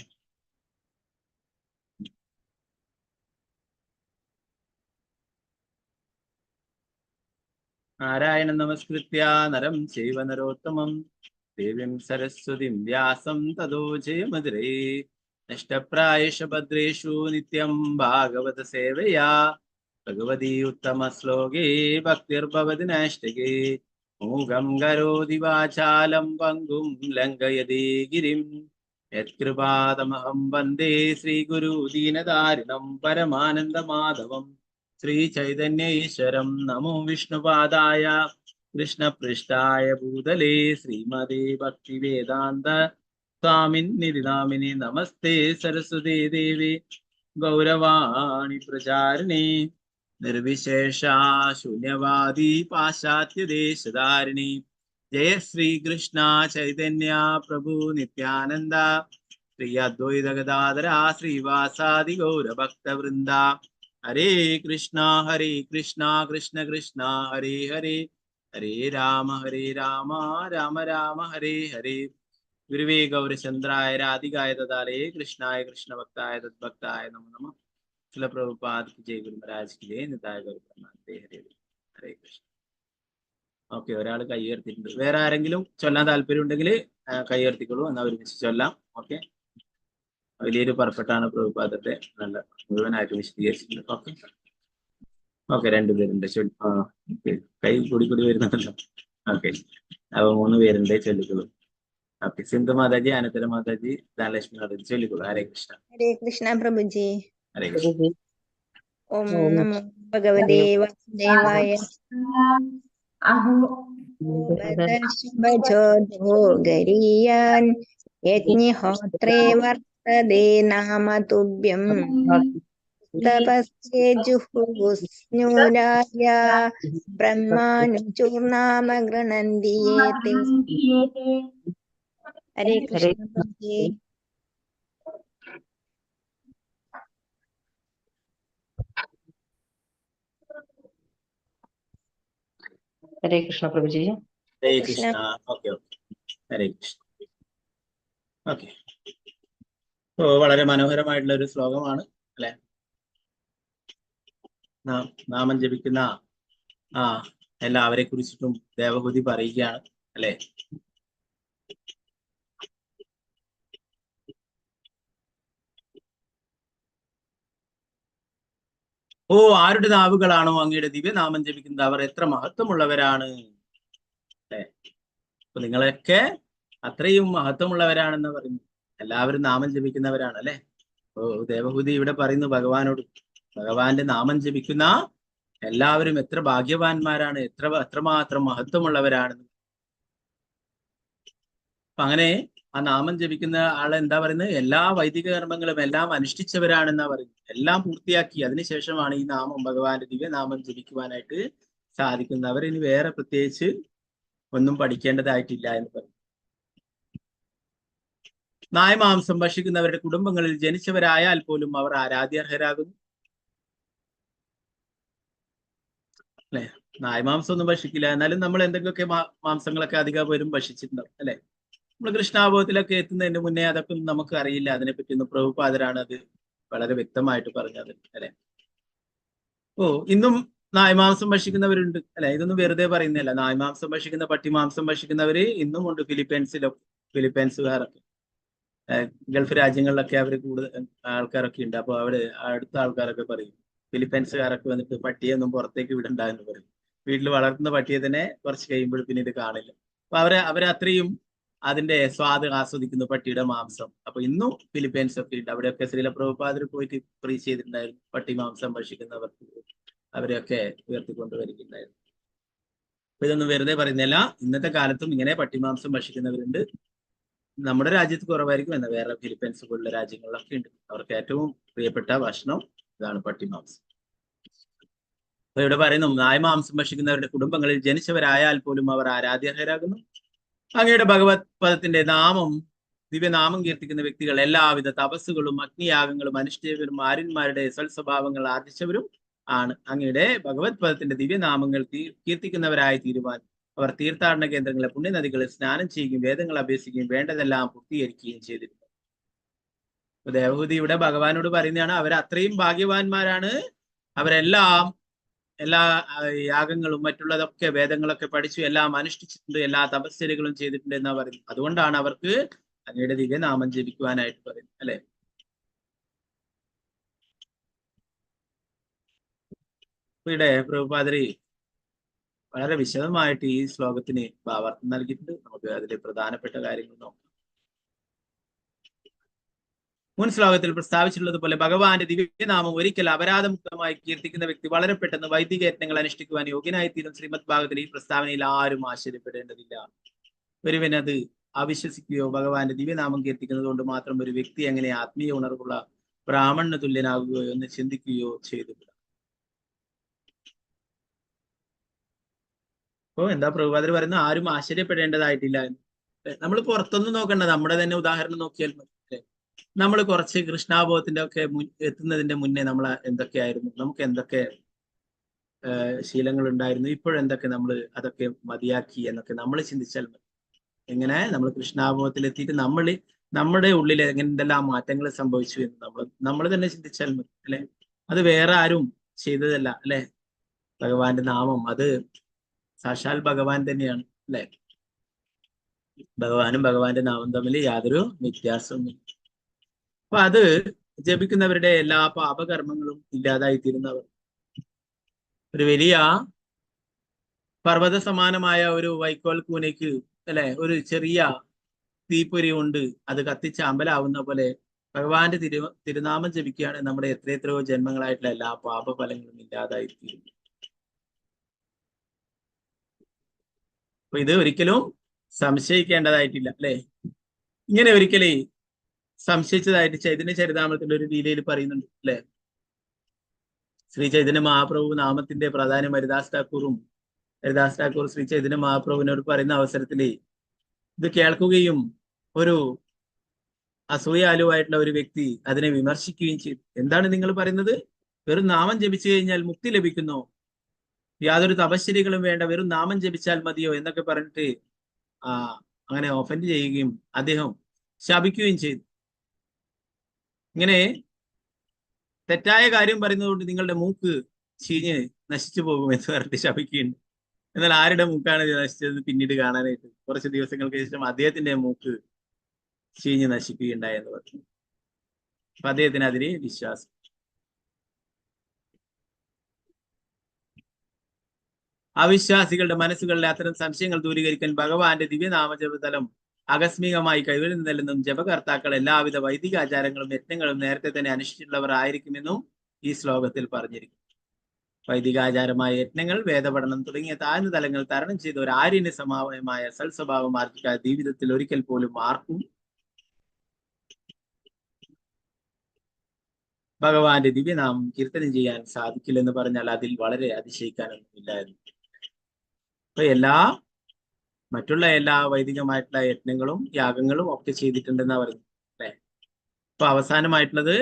നാരായണ നമസ്കൃത്യ നരം ചൈവ നരോത്തമം ദേവീം സരസ്വതിം വ്യാസം തതോ ജയമുദ്രേ. നഷ്ടപ്രായേഷ ഭദ്രേഷു നിത്യം ഭാഗവത സേവയാ ഭഗവതി ഉത്തമ ശ്ലോകേ ഭക്തിർഭവതി നൈഷ്ടകേ. മൂകം കരോതി വാചാലം പങ്കും ലംഘയതി ഗിരിം യത്കൃപാതമഹം വന്ദേ ശ്രീഗുരു ദീനദാരിണം പരമാനന്ദമാധവം. ശ്രീ ചൈതന്യ ഈശ്വരം നമോ വിഷ്ണുപാദായ കൃഷ്ണപൃഷ്ഠായ ഭൂതലേ ശ്രീമതേ ഭക്തിവേദാന്ത സ്വാമിന്നിധി നാമിനി നമസ്തേ സരസ്വതീ ദേവി ഗൗരവാണി പ്രചാരിണി നിർവിശേഷ ശൂന്യവാദി പാശ്ചാത്യദേശധാരിണി. ജയ ശ്രീകൃഷ്ണ ചൈതന്യ പ്രഭു നിത്യാനന്ദ ശ്രീ അദ്വൈത ഗദാധര ശ്രീവാസാദി ഗൗരഭക്തവൃന്ദ. ഹരേ കൃഷ്ണ കൃഷ്ണ കൃഷ്ണ ഹരേ ഹരേ, ഹരേ രാമ രാമ രാമ ഹരേ ഹരേ. ഗുരുവേ ഗൗരചന്ദ്രായ രാധികായ തദാലേ കൃഷ്ണായ കൃഷ്ണഭക്തായ തദ്ഭക്തായ നമോ നമഃ. ചില പ്രഭുപാദ് ജയ ഗുരു മഹാരാജ് കി ജയ. നിതായ ഗൗരവന്ദേ. ഹരേ ഹരേ കൃഷ്ണ. ഓക്കെ, ഒരാൾ കൈയുയർത്തിയിട്ടുണ്ട്. വേറെ ആരെങ്കിലും ചൊല്ലാൻ താല്പര്യം ഉണ്ടെങ്കിൽ കൈയുയർത്തിക്കോളൂ, എന്നാൽ ഒരുമിച്ച് ചൊല്ലാം. ഓക്കെ, വലിയൊരു പർഫെക്റ്റാണ് പ്രഭുപാദത്തെ നല്ല മുഴുവനായിട്ട് വിശദീകരിച്ചിട്ടുണ്ട്. ഓക്കെ ഓക്കെ, രണ്ടുപേരുണ്ട്. കൈ കൂടി വരുന്നുണ്ടല്ലോ. ഓക്കെ, അപ്പൊ 3 പേരുണ്ട്, ചൊല്ലിക്കോളൂ. ഓക്കെ, സിന്ധു മാതാജി, അനന്തര മാതാജി, ധനലക്ഷ്മി മാതാജി ചൊല്ലിക്കോളൂ. ഹരേ കൃഷ്ണ. ഹരേ കൃഷ്ണ പ്രഭുജി. ഹരേ കൃഷ്ണ. ഓം നമോ ഭഗവതേ വാസുദേവായ. ശുഭജോഗരീയാൻ യജ്ഞഹോത്രേ വർത്തതേ നാമ തുഭ്യം തപസ്യേജുഹുസ്ന്യൂരായ ബ്രഹ്മാനുചൂർനാമ ഗൃണന്തി യേതേ. ഹരേ കൃഷ്ണ പ്രഭുജി. ഹരേ കൃഷ്ണ പ്രഭുജി. ഹരേ കൃഷ്ണ. ഓക്കെ ഓക്കെ, ഹരേ കൃഷ്ണ. ഓക്കെ, വളരെ മനോഹരമായിട്ടുള്ള ഒരു ശ്ലോകമാണ് അല്ലെ. നാമം ജപിക്കുന്ന എല്ലാവരെ കുറിച്ചിട്ടും ദേവഹൂതി പറയുകയാണ് അല്ലെ. ഓ, ആരുടെ നാവുകളാണോ അങ്ങയുടെ ദിവ്യനാമം ജപിക്കുന്നത് അവർ എത്ര മഹത്വമുള്ളവരാണ് അല്ലെ. അപ്പൊ നിങ്ങളൊക്കെ അത്രയും മഹത്വമുള്ളവരാണെന്ന് പറയുന്നു. എല്ലാവരും നാമം ജപിക്കുന്നവരാണ് അല്ലെ. ഓ, ദേവഹൂതി ഇവിടെ പറയുന്നു ഭഗവാനോട്, ഭഗവാന്റെ നാമം ജപിക്കുന്ന എല്ലാവരും എത്ര ഭാഗ്യവാന്മാരാണ്, എത്രമാത്രം മഹത്വമുള്ളവരാണെന്ന്. അപ്പൊ അങ്ങനെ ആ നാമം ജപിക്കുന്ന ആളെ എന്താ പറയുന്നത്, എല്ലാ വൈദിക കർമ്മങ്ങളും എല്ലാം അനുഷ്ഠിച്ചവരാണെന്നാ പറയുന്നത്. എല്ലാം പൂർത്തിയാക്കി അതിനുശേഷമാണ് ഈ നാമം, ഭഗവാന്റെ ദിവ്യനാമം ജപിക്കുവാനായിട്ട് സാധിക്കുന്നത്. അവരിനി വേറെ പ്രത്യേകിച്ച് ഒന്നും പഠിക്കേണ്ടതായിട്ടില്ല എന്ന് പറയും. നായമാംസം ഭക്ഷിക്കുന്നവരുടെ കുടുംബങ്ങളിൽ ജനിച്ചവരായാൽ പോലും അവർ ആരാധ്യർഹരാകുന്നു അല്ലെ. നായമാംസം ഒന്നും ഭക്ഷിക്കില്ല, എന്നാലും നമ്മൾ എന്തെങ്കിലുമൊക്കെ മാംസങ്ങളൊക്കെ അധികം പേരും ഭക്ഷിച്ചിട്ടുണ്ടാവും അല്ലെ. നമ്മൾ കൃഷ്ണാബോധത്തിലൊക്കെ എത്തുന്നതിന് മുന്നേ അതൊക്കെ ഒന്നും നമുക്ക് അറിയില്ല. അതിനെപ്പറ്റി ഒന്ന് പ്രഭുപാദരാണ് അത് വളരെ വ്യക്തമായിട്ട് പറഞ്ഞത് അല്ലെ. ഓ, ഇന്നും നായ്മാംസം ഭക്ഷിക്കുന്നവരുണ്ട് അല്ലെ. ഇതൊന്നും വെറുതെ പറയുന്നില്ല. നായ്മാംസം ഭക്ഷിക്കുന്ന, പട്ടിമാംസം ഭക്ഷിക്കുന്നവര് ഇന്നും ഉണ്ട്. ഫിലിപ്പൈൻസുകാരൊക്കെ, ഗൾഫ് രാജ്യങ്ങളിലൊക്കെ അവർ കൂടുതൽ ആൾക്കാരൊക്കെ ഉണ്ട്. അപ്പൊ അവിടെ അടുത്ത ആൾക്കാരൊക്കെ പറയും, ഫിലിപ്പൈൻസുകാരൊക്കെ വന്നിട്ട് പട്ടിയെ ഒന്നും പുറത്തേക്ക് വിടണ്ട എന്ന് പറയും. വീട്ടിൽ വളർത്തുന്ന പട്ടിയെ തന്നെ കുറച്ച് കഴിയുമ്പോൾ പിന്നെ ഇത് കാണില്ല. അപ്പൊ അവരത്രയും അതിന്റെ സ്വാദ് ആസ്വദിക്കുന്നു, പട്ടിയുടെ മാംസം. അപ്പൊ ഇന്നും ഫിലിപ്പൈൻസ് ഒക്കെ ഉണ്ട്. അവിടെയൊക്കെ ശ്രീല പ്രഭുപാദർ പോയിട്ട് പ്രീച്ച് ചെയ്തിട്ടുണ്ടായിരുന്നു. പട്ടി മാംസം ഭക്ഷിക്കുന്നവർക്ക് അവരെയൊക്കെ ഉയർത്തിക്കൊണ്ടുവരികയുണ്ടായിരുന്നു. അപ്പൊ ഇതൊന്നും വെറുതെ പറയുന്നില്ല. ഇന്നത്തെ കാലത്തും ഇങ്ങനെ പട്ടിമാംസം ഭക്ഷിക്കുന്നവരുണ്ട്. നമ്മുടെ രാജ്യത്ത് കുറവായിരിക്കും, എന്നാൽ വേറെ ഫിലിപ്പൈൻസ് പോലുള്ള രാജ്യങ്ങളിലൊക്കെ ഉണ്ട്. അവർക്ക് ഏറ്റവും പ്രിയപ്പെട്ട ഭക്ഷണം ഇതാണ്, പട്ടിമാംസം. അപ്പൊ ഇവിടെ പറയുന്നു, നായ്മാംസം ഭക്ഷിക്കുന്നവരുടെ കുടുംബങ്ങളിൽ ജനിച്ചവരായാൽ പോലും അവർ ആരാധ്യർഹരാകുന്നു. അങ്ങയുടെ ഭഗവത് പദത്തിന്റെ നാമം ദിവ്യനാമം കീർത്തിക്കുന്ന വ്യക്തികൾ എല്ലാവിധ തപസ്സുകളും അഗ്നിയാഗങ്ങളും അനുഷ്ഠിച്ചവരും ആര്യന്മാരുടെ സ്വൽസ്വഭാവങ്ങൾ ആർജിച്ചവരും ആണ്. അങ്ങയുടെ ഭഗവത് പദത്തിന്റെ ദിവ്യനാമങ്ങൾ കീർത്തിക്കുന്നവരായി തീരുവാൻ അവർ തീർത്ഥാടന കേന്ദ്രങ്ങളെ പുണ്യനദികളിൽ സ്നാനം ചെയ്യുകയും വേദങ്ങൾ അഭ്യസിക്കുകയും വേണ്ടതെല്ലാം പൂർത്തീകരിക്കുകയും ചെയ്തിരുന്നു. ദേവഹൂതി ഇവിടെ ഭഗവാനോട് പറയുന്നതാണ്, അവർ അത്രയും ഭാഗ്യവാന്മാരാണ്. അവരെല്ലാം എല്ലാ യാഗങ്ങളും മറ്റുള്ളതൊക്കെ വേദങ്ങളൊക്കെ പഠിച്ചു, എല്ലാം അനുഷ്ഠിച്ചിട്ടുണ്ട്, എല്ലാ തപശ്ചര്യകളും ചെയ്തിട്ടുണ്ട് എന്നാ പറയുന്നത്. അതുകൊണ്ടാണ് അവർക്ക് അങ്ങയുടെ ദിവ്യനാമം ജപിക്കുവാനായിട്ട് പറയുന്നത്, അല്ലെ? ഇവിടെ പ്രഭുപാദരി വളരെ വിശദമായിട്ട് ഈ ശ്ലോകത്തിന് ഭാവാർത്ഥം നൽകിയിട്ടുണ്ട്. നമുക്ക് അതിലെ പ്രധാനപ്പെട്ട കാര്യങ്ങൾ നോക്കാം. മുൻ ശ്ലോകത്തിൽ പ്രസ്താവിച്ചിട്ടുള്ളതുപോലെ ഭഗവാന്റെ ദിവ്യനാമം ഒരിക്കൽ അപരാധമുക്തമായി കീർത്തിക്കുന്ന വ്യക്തി വളരെ പെട്ടെന്ന് വൈദിക യത്നങ്ങൾ അനുഷ്ഠിക്കുവാൻ യോഗ്യനായിത്തീരും. ശ്രീമദ് ഭാഗവതത്തിൽ ഈ പ്രസ്താവനയിൽ ആരും ആശ്ചര്യപ്പെടേണ്ടതില്ല. ഒരുവനത് അവിശ്വസിക്കുകയോ ഭഗവാന്റെ ദിവ്യനാമം കീർത്തിക്കുന്നത് കൊണ്ട് മാത്രം ഒരു വ്യക്തി എങ്ങനെ ആത്മീയ ഉണർവുള്ള ബ്രാഹ്മണന് തുല്യനാകുകയോ എന്ന് ചിന്തിക്കുകയോ ചെയ്തുകൂടാ. അപ്പോ എന്താ പ്രഭുപാദർ പറയുന്നത്? ആരും ആശ്ചര്യപ്പെടേണ്ടതായിട്ടില്ല എന്ന്. നമ്മൾ പുറത്തൊന്നും നോക്കണ്ട, നമ്മുടെ തന്നെ ഉദാഹരണം നോക്കിയാൽ മതി. നമ്മൾ കുറച്ച് കൃഷ്ണാബോധത്തിന്റെ ഒക്കെ എത്തുന്നതിന്റെ മുന്നേ നമ്മൾ എന്തൊക്കെയായിരുന്നു, നമുക്ക് എന്തൊക്കെ ശീലങ്ങൾ ഉണ്ടായിരുന്നു, ഇപ്പോഴെന്തൊക്കെ നമ്മൾ അതൊക്കെ മതിയാക്കി എന്നൊക്കെ നമ്മൾ ചിന്തിച്ചാൽ മതി. എങ്ങനെ നമ്മൾ കൃഷ്ണാബോധത്തിൽ എത്തിയിട്ട് നമ്മുടെ ഉള്ളിൽ എന്തെല്ലാം മാറ്റങ്ങൾ സംഭവിച്ചു എന്ന് നമ്മൾ തന്നെ ചിന്തിച്ചാൽ മതി, അല്ലെ? അത് വേറെ ആരും ചെയ്തതല്ല, അല്ലെ? ഭഗവാന്റെ നാമം അത് സാക്ഷാൽ ഭഗവാൻ തന്നെയാണ്, അല്ലെ? ഭഗവാനും ഭഗവാന്റെ നാമം തമ്മിൽ യാതൊരു വ്യത്യാസവുമില്ല. അപ്പൊ അത് ജപിക്കുന്നവരുടെ എല്ലാ പാപകർമ്മങ്ങളും ഇല്ലാതായിത്തീരുന്നവർ ഒരു വലിയ പർവ്വത സമാനമായ ഒരു വൈക്കോൽ കൂനയ്ക്ക്, അല്ലെ, ഒരു ചെറിയ തീപ്പൊരി കൊണ്ട് അത് കത്തിച്ച് അമ്പലാവുന്ന പോലെ ഭഗവാന്റെ തിരുനാമം ജപിക്കുകയാണ് നമ്മുടെ എത്രയോ ജന്മങ്ങളായിട്ടുള്ള എല്ലാ പാപഫലങ്ങളും ഇല്ലാതായിത്തീരും. അപ്പൊ ഇത് ഒരിക്കലും സംശയിക്കേണ്ടതായിട്ടില്ല, അല്ലെ? ഇങ്ങനെ ഒരിക്കലേ സംശയിച്ചതായിട്ട് ചൈതന്യ ചരിതാമൃതത്തിന്റെ ഒരു രീതിയിൽ പറയുന്നുണ്ട്, അല്ലെ? ശ്രീ ചൈതന്യ മഹാപ്രഭു നാമത്തിന്റെ പ്രാധാന്യം ഹരിദാസ് ഠാക്കൂർ ശ്രീ ചൈതന്യ മഹാപ്രഭുവിനോട് പറയുന്ന അവസരത്തിൽ ഇത് കേൾക്കുകയും ഒരു അസൂയാലുവായിട്ടുള്ള ഒരു വ്യക്തി അതിനെ വിമർശിക്കുകയും ചെയ്തു. എന്താണ് നിങ്ങൾ പറയുന്നത്? വെറും നാമം ജപിച്ചു കഴിഞ്ഞാൽ മുക്തി ലഭിക്കുന്നോ? യാതൊരു തപശ്ചര്യകളും വേണ്ട, വെറും നാമം ജപിച്ചാൽ മതിയോ എന്നൊക്കെ പറഞ്ഞിട്ട് അങ്ങനെ ഓഫൻഡ് ചെയ്യുകയും അദ്ദേഹം ശപിക്കുകയും ചെയ്തു. ഇങ്ങനെ തെറ്റായ കാര്യം പറയുന്നതുകൊണ്ട് നിങ്ങളുടെ മൂക്ക് ചീഞ്ഞ് നശിച്ചു പോകുമെന്ന് പറഞ്ഞിട്ട് ശപിക്കുകയുണ്ട്. എന്നാൽ ആരുടെ മൂക്കാണ് നശിച്ചത് പിന്നീട് കാണാനായിട്ട് കുറച്ച് ദിവസങ്ങൾക്ക് ശേഷം അദ്ദേഹത്തിന്റെ മൂക്ക് ചീഞ്ഞ് നശിക്കുകയുണ്ടായെന്ന് പറഞ്ഞു. അപ്പൊ അദ്ദേഹത്തിന് അതിന് വിശ്വാസം. അവിശ്വാസികളുടെ മനസ്സുകളിലെ അത്തരം സംശയങ്ങൾ ദൂരീകരിക്കാൻ ഭഗവാന്റെ ദിവ്യനാമജപതലം ആകസ്മികമായി കൈവരുന്നതല്ലെന്നും ജപകർത്താക്കൾ എല്ലാവിധ വൈദിക ആചാരങ്ങളും യജ്ഞങ്ങളും നേരത്തെ തന്നെ അനുഷ്ഠിച്ചിട്ടുള്ളവർ ആയിരിക്കുമെന്നും ഈ ശ്ലോകത്തിൽ പറഞ്ഞിരിക്കുന്നു. വൈദികാചാരമായ യജ്ഞങ്ങൾ, വേദപഠനം തുടങ്ങിയ താഴ്ന്ന തലങ്ങൾ തരണം ചെയ്ത ഒരു ആര്യന് സമാനമായ സൽസ്വഭാവം ആർജിക്കാതെ ജീവിതത്തിൽ ഒരിക്കൽ പോലും ആർക്കും ഭഗവാന്റെ ദിവ്യനാമം കീർത്തനം ചെയ്യാൻ സാധിക്കില്ലെന്ന് പറഞ്ഞാൽ അതിൽ വളരെ അതിശയിക്കാനൊന്നും ഇല്ലായിരുന്നു. അപ്പൊ മറ്റുള്ള എല്ലാ വൈദികമായിട്ടുള്ള യജ്ഞങ്ങളും യാഗങ്ങളും ഒക്കെ ചെയ്തിട്ടുണ്ടെന്നാ പറയുന്നത്, അല്ലെ? അപ്പൊ അവസാനമായിട്ടുള്ളത്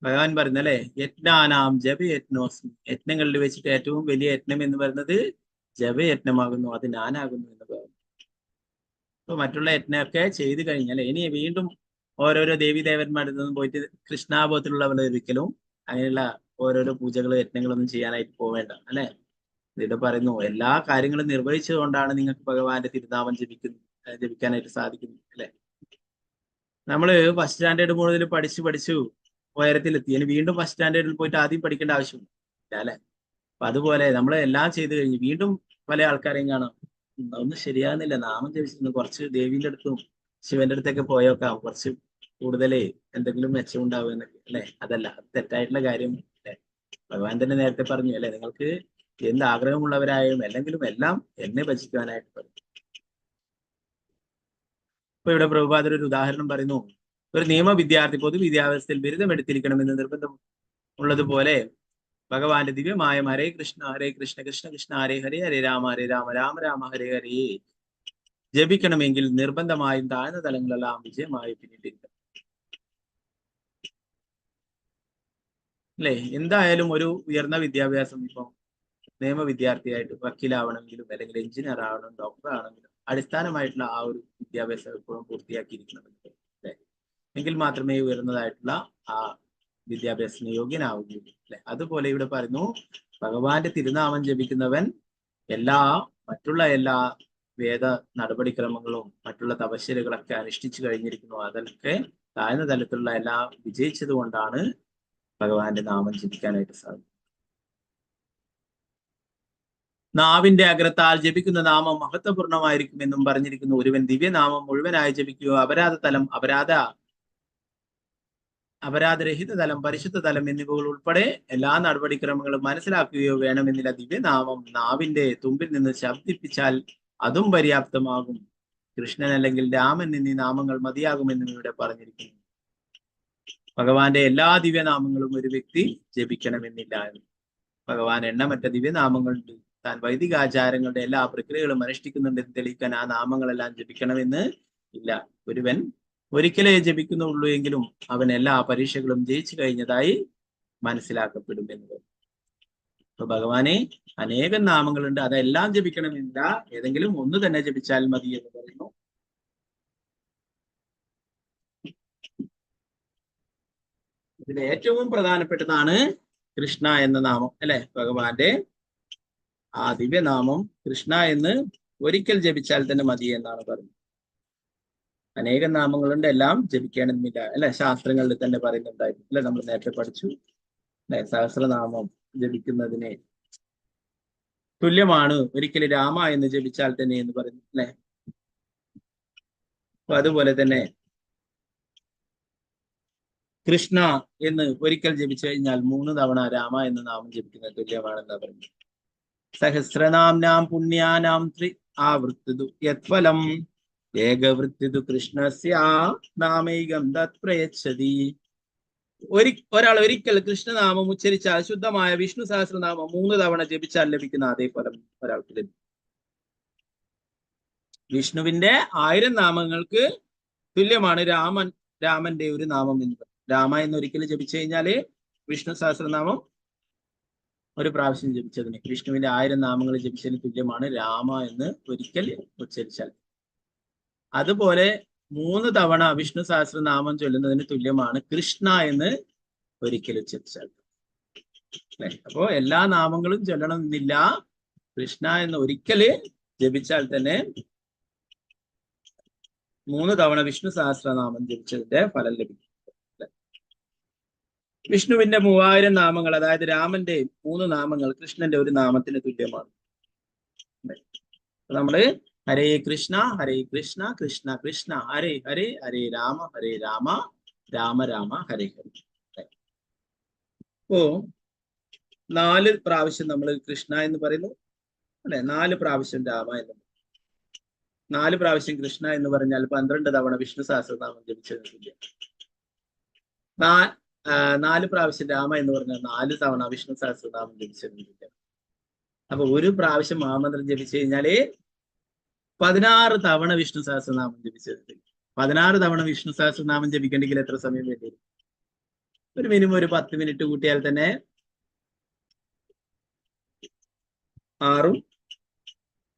ഭഗവാൻ പറയുന്നല്ലേ, യജ്ഞാനാം ജപയജ്ഞോസ്മി. യജ്ഞങ്ങളിൽ വെച്ചിട്ട് ഏറ്റവും വലിയ യജ്ഞം എന്ന് പറയുന്നത് ജപയജ്ഞമാകുന്നു, അത് ഞാനാകുന്നു എന്ന് പറയുന്നു. അപ്പൊ മറ്റുള്ള യജ്ഞമൊക്കെ ചെയ്തു കഴിഞ്ഞാൽ ഇനി വീണ്ടും ഓരോരോ ദേവീദേവന്മാരുടെ നിന്നും പോയിട്ട് കൃഷ്ണാബോധത്തിലുള്ളവർ ഒരിക്കലും അങ്ങനെയുള്ള ഓരോരോ പൂജകളും യജ്ഞങ്ങളൊന്നും ചെയ്യാനായിട്ട് പോവേണ്ട, അല്ലെ? ഇവിടെ പറയുന്നു എല്ലാ കാര്യങ്ങളും നിർവഹിച്ചതുകൊണ്ടാണ് നിങ്ങൾക്ക് ഭഗവാന്റെ തിരുനാമം ജപിക്കാനായിട്ട് സാധിക്കുന്നത്, അല്ലെ? നമ്മള് ഫസ്റ്റ് സ്റ്റാൻഡേർഡ് മുതൽ പഠിച്ചു ഉയരത്തിലെത്തി. ഇനി വീണ്ടും ഫസ്റ്റ് സ്റ്റാൻഡേർഡിൽ പോയിട്ട് ആദ്യം പഠിക്കേണ്ട ആവശ്യമില്ല, അല്ലെ? അപ്പൊ അതുപോലെ നമ്മൾ എല്ലാം ചെയ്തു കഴിഞ്ഞ് വീണ്ടും പല ആൾക്കാരെയും കാണാം, ഒന്നും ശരിയാകുന്നില്ല, നാമം ജപിച്ചിരുന്നു, കുറച്ച് ദേവീന്റെ അടുത്തും ശിവന്റെ അടുത്തൊക്കെ പോയേക്കാം, കുറച്ച് കൂടുതലേ എന്തെങ്കിലും മെച്ചമുണ്ടാവും എന്നൊക്കെ, അല്ലെ? അതല്ല, തെറ്റായിട്ടുള്ള കാര്യം, അല്ലെ? ഭഗവാൻ തന്നെ നേരത്തെ പറഞ്ഞു, അല്ലെ, നിങ്ങൾക്ക് എന്ത് ആഗ്രഹമുള്ളവരായും അല്ലെങ്കിലും എല്ലാം എന്നെ ഭജിക്കുവാനായിട്ട് പറയും. ഇപ്പൊ ഇവിടെ പ്രഭുപാദർ ഒരു ഉദാഹരണം പറയുന്നു. ഒരു നിയമ വിദ്യാർത്ഥി പൊതുവിദ്യാഭ്യാസത്തിൽ ബിരുദം എടുത്തിരിക്കണമെന്ന് നിർബന്ധം ഉള്ളതുപോലെ ഭഗവാന്റെ ദിവ്യമായ ഹരേ കൃഷ്ണ കൃഷ്ണ കൃഷ്ണ ഹരേ ഹരേ, ഹരേ രാമ രാമ രാമ ഹരേ ഹരേ ജപിക്കണമെങ്കിൽ നിർബന്ധമായും താഴ്ന്ന തലങ്ങളെല്ലാം വിജയമായി പിന്നിട്ടിരിക്കണം. അല്ലെ? എന്തായാലും ഒരു ഉയർന്ന വിദ്യാഭ്യാസം, ഇപ്പം നിയമ വിദ്യാർത്ഥിയായിട്ട് വക്കീലാവണമെങ്കിലും അല്ലെങ്കിൽ എഞ്ചിനീയർ ആവണം, ഡോക്ടർ ആണെങ്കിലും അടിസ്ഥാനമായിട്ടുള്ള ആ ഒരു വിദ്യാഭ്യാസം എപ്പോഴും പൂർത്തിയാക്കിയിരിക്കണമെങ്കിൽ അല്ലെ, എങ്കിൽ മാത്രമേ ഉയർന്നതായിട്ടുള്ള ആ വിദ്യാഭ്യാസത്തിന് യോഗ്യനാവുകയുള്ളൂ അല്ലെ. അതുപോലെ ഇവിടെ പറയുന്നു, ഭഗവാന്റെ തിരുനാമം ജപിക്കുന്നവൻ മറ്റുള്ള എല്ലാ വേദ നടപടിക്രമങ്ങളും മറ്റുള്ള തപശ്ശേരികളൊക്കെ അനുഷ്ഠിച്ചു കഴിഞ്ഞിരിക്കുന്നു. അതൊക്കെ താഴ്ന്ന തലത്തിലുള്ള എല്ലാം വിജയിച്ചത് കൊണ്ടാണ് ഭഗവാന്റെ നാമം ജപിക്കാനായിട്ട് സാധിക്കും. നാവിന്റെ അഗ്രത്താൽ ജപിക്കുന്ന നാമം മഹത്വപൂർണമായിരിക്കും എന്നും പറഞ്ഞിരിക്കുന്നു. ഒരുവൻ ദിവ്യനാമം മുഴുവനായി ജപിക്കുകയോ അപരാധരഹിത തലം, പരിശുദ്ധ തലം എന്നിവകൾ ഉൾപ്പെടെ എല്ലാ നടപടിക്രമങ്ങളും മനസ്സിലാക്കുകയോ വേണമെന്നില്ല. ദിവ്യനാമം നാവിന്റെ തുമ്പിൽ നിന്ന് ശബ്ദിപ്പിച്ചാൽ അതും പര്യാപ്തമാകും. കൃഷ്ണൻ അല്ലെങ്കിൽ രാമൻ എന്നീ നാമങ്ങൾ മതിയാകുമെന്നും ഇവിടെ പറഞ്ഞിരിക്കുന്നു. ഭഗവാന്റെ എല്ലാ ദിവ്യനാമങ്ങളും ഒരു വ്യക്തി ജപിക്കണമെന്നില്ല. ഭഗവാൻ എണ്ണമറ്റ ദിവ്യനാമങ്ങളുണ്ട്. താൻ വൈദിക ആചാരങ്ങളുടെ എല്ലാ പ്രക്രിയകളും അനുഷ്ഠിക്കുന്നുണ്ടെന്ന് തെളിയിക്കാൻ ആ നാമങ്ങളെല്ലാം ജപിക്കണമെന്ന് ഇല്ല. ഒരുവൻ ഒരിക്കലേ ജപിക്കുന്നുള്ളൂ എങ്കിലും അവൻ എല്ലാ പരീക്ഷകളും ജയിച്ചു കഴിഞ്ഞതായി മനസ്സിലാക്കപ്പെടും എന്നത്. അപ്പൊ ഭഗവാനെ അനേകം നാമങ്ങളുണ്ട്, അതെല്ലാം ജപിക്കണമെന്നില്ല, ഏതെങ്കിലും ഒന്ന് തന്നെ ജപിച്ചാൽ മതി എന്ന് പറയുന്നു. ഇതിൽ ഏറ്റവും പ്രധാനപ്പെട്ടതാണ് കൃഷ്ണ എന്ന നാമം അല്ലെ. ഭഗവാന്റെ ആ ദിവ്യനാമം കൃഷ്ണ എന്ന് ഒരിക്കൽ ജപിച്ചാൽ തന്നെ മതി എന്നാണ് പറയുന്നത്. അനേകം നാമങ്ങളുണ്ട്, എല്ലാം ജപിക്കണമെന്നില്ല അല്ലെ. ശാസ്ത്രങ്ങളിൽ തന്നെ പറയുന്നുണ്ടായിരുന്നു അല്ലെ, നമ്മൾ നേരത്തെ പഠിച്ചു അല്ലെ. സഹസ്രനാമം ജപിക്കുന്നതിനെ തുല്യമാണ് ഒരിക്കൽ രാമ എന്ന് ജപിച്ചാൽ തന്നെ എന്ന് പറയുന്നു അല്ലെ. അപ്പൊ അതുപോലെ തന്നെ കൃഷ്ണ എന്ന് ഒരിക്കൽ ജപിച്ചു കഴിഞ്ഞാൽ 3 തവണ രാമ എന്ന നാമം ജപിക്കുന്നത് തുല്യമാണെന്ന് പറഞ്ഞു. സഹസ്രനാംനാം പുണ്യാനാം ആവൃത്തിതു യത്ഫലം ഏകവൃത്തിതു കൃഷ്ണസ്യ നാമൈകം തത് പ്രയച്ഛതി. ഒരാൾ ഒരിക്കൽ കൃഷ്ണനാമം ഉച്ചരിച്ചാൽ ശുദ്ധമായ വിഷ്ണു സഹസ്രനാമം 3 തവണ ജപിച്ചാൽ ലഭിക്കുന്ന അതേ ഫലം ഒരാൾക്ക് ലഭിക്കും. വിഷ്ണുവിന്റെ 1000 നാമങ്ങൾക്ക് തുല്യമാണ് രാമന്റെ ഒരു നാമം എന്ന്. രാമ എന്ന് ഒരിക്കൽ ജപിച്ചു കഴിഞ്ഞാല് വിഷ്ണു സഹസ്രനാമം ഒരു പ്രാവശ്യം ജപിച്ചതിന്, വിഷ്ണുവിന്റെ 1000 നാമങ്ങൾ ജപിച്ചതിന് തുല്യമാണ് രാമ എന്ന് ഒരിക്കൽ ഉച്ചരിച്ചാൽ. അതുപോലെ 3 തവണ വിഷ്ണു സഹസ്രനാമം ചൊല്ലുന്നതിന് തുല്യമാണ് കൃഷ്ണ എന്ന് ഒരിക്കൽ ഉച്ചരിച്ചാൽ അല്ലെ. അപ്പോ എല്ലാ നാമങ്ങളും ചൊല്ലണം എന്നില്ല, കൃഷ്ണ എന്ന് ഒരിക്കല് ജപിച്ചാൽ തന്നെ 3 തവണ വിഷ്ണു സഹസ്രനാമം ജപിച്ചതിന്റെ ഫലം ലഭിക്കും. വിഷ്ണുവിന്റെ 3000 നാമങ്ങൾ, അതായത് രാമന്റെ 3 നാമങ്ങൾ കൃഷ്ണന്റെ ഒരു നാമത്തിന് തുല്യമാണ്. നമ്മള് ഹരേ കൃഷ്ണ കൃഷ്ണ കൃഷ്ണ ഹരേ ഹരേ, ഹരേ രാമ രാമ രാമ ഹരേ ഹരേ. അപ്പോ 4 പ്രാവശ്യം നമ്മൾ കൃഷ്ണ എന്ന് പറയുന്നു അല്ലെ, 4 പ്രാവശ്യം രാമ എന്ന്, 4 പ്രാവശ്യം കൃഷ്ണ എന്ന് പറഞ്ഞാൽ 12 തവണ വിഷ്ണു സഹസ്രനാമം ജപിച്ചതിന് തുല്യം. 4 പ്രാവശ്യം രാമ എന്ന് പറഞ്ഞാൽ 4 തവണ വിഷ്ണു സഹസ്രനാമം ജപിച്ചതിന് തുല്യം. അപ്പൊ ഒരു പ്രാവശ്യം മഹാമന്ത്രം ജപിച്ചു കഴിഞ്ഞാല് 16 തവണ വിഷ്ണു സഹസ്രനാമം ജപിച്ചത്. 16 തവണ വിഷ്ണു സഹസ്രനാമം ജപിക്കണമെങ്കിൽ എത്ര സമയം വേണ്ടി വരും? ഒരു മിനിമം ഒരു 10 മിനിറ്റ് കൂട്ടിയാൽ തന്നെ 6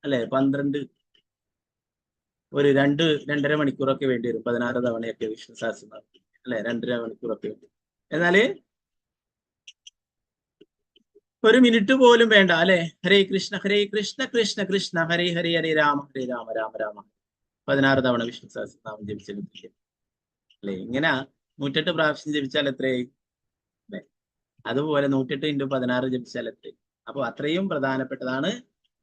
അല്ലെ 12, ഒരു 2-2.5 മണിക്കൂറൊക്കെ വേണ്ടി വരും. 16 തവണയൊക്കെ വിഷ്ണു സഹസ്രനാമം അല്ലെ, 2.5 മണിക്കൂറൊക്കെ വേണ്ടി. എന്നാല് 1 മിനിറ്റ് പോലും വേണ്ട അല്ലെ. ഹരേ കൃഷ്ണ കൃഷ്ണ കൃഷ്ണ ഹരേ ഹരേ, ഹരേ രാമ രാമ രാമ 16 തവണ വിഷ്ണു സഹസ്രനാമം ജപിച്ചാൽ അല്ലെ. ഇങ്ങനെ 108 പ്രാവശ്യം ജപിച്ചാൽ എത്രയായി അല്ലെ. അതുപോലെ 108 × 16 ജപിച്ചാൽ എത്രയായി. അപ്പൊ അത്രയും പ്രധാനപ്പെട്ടതാണ്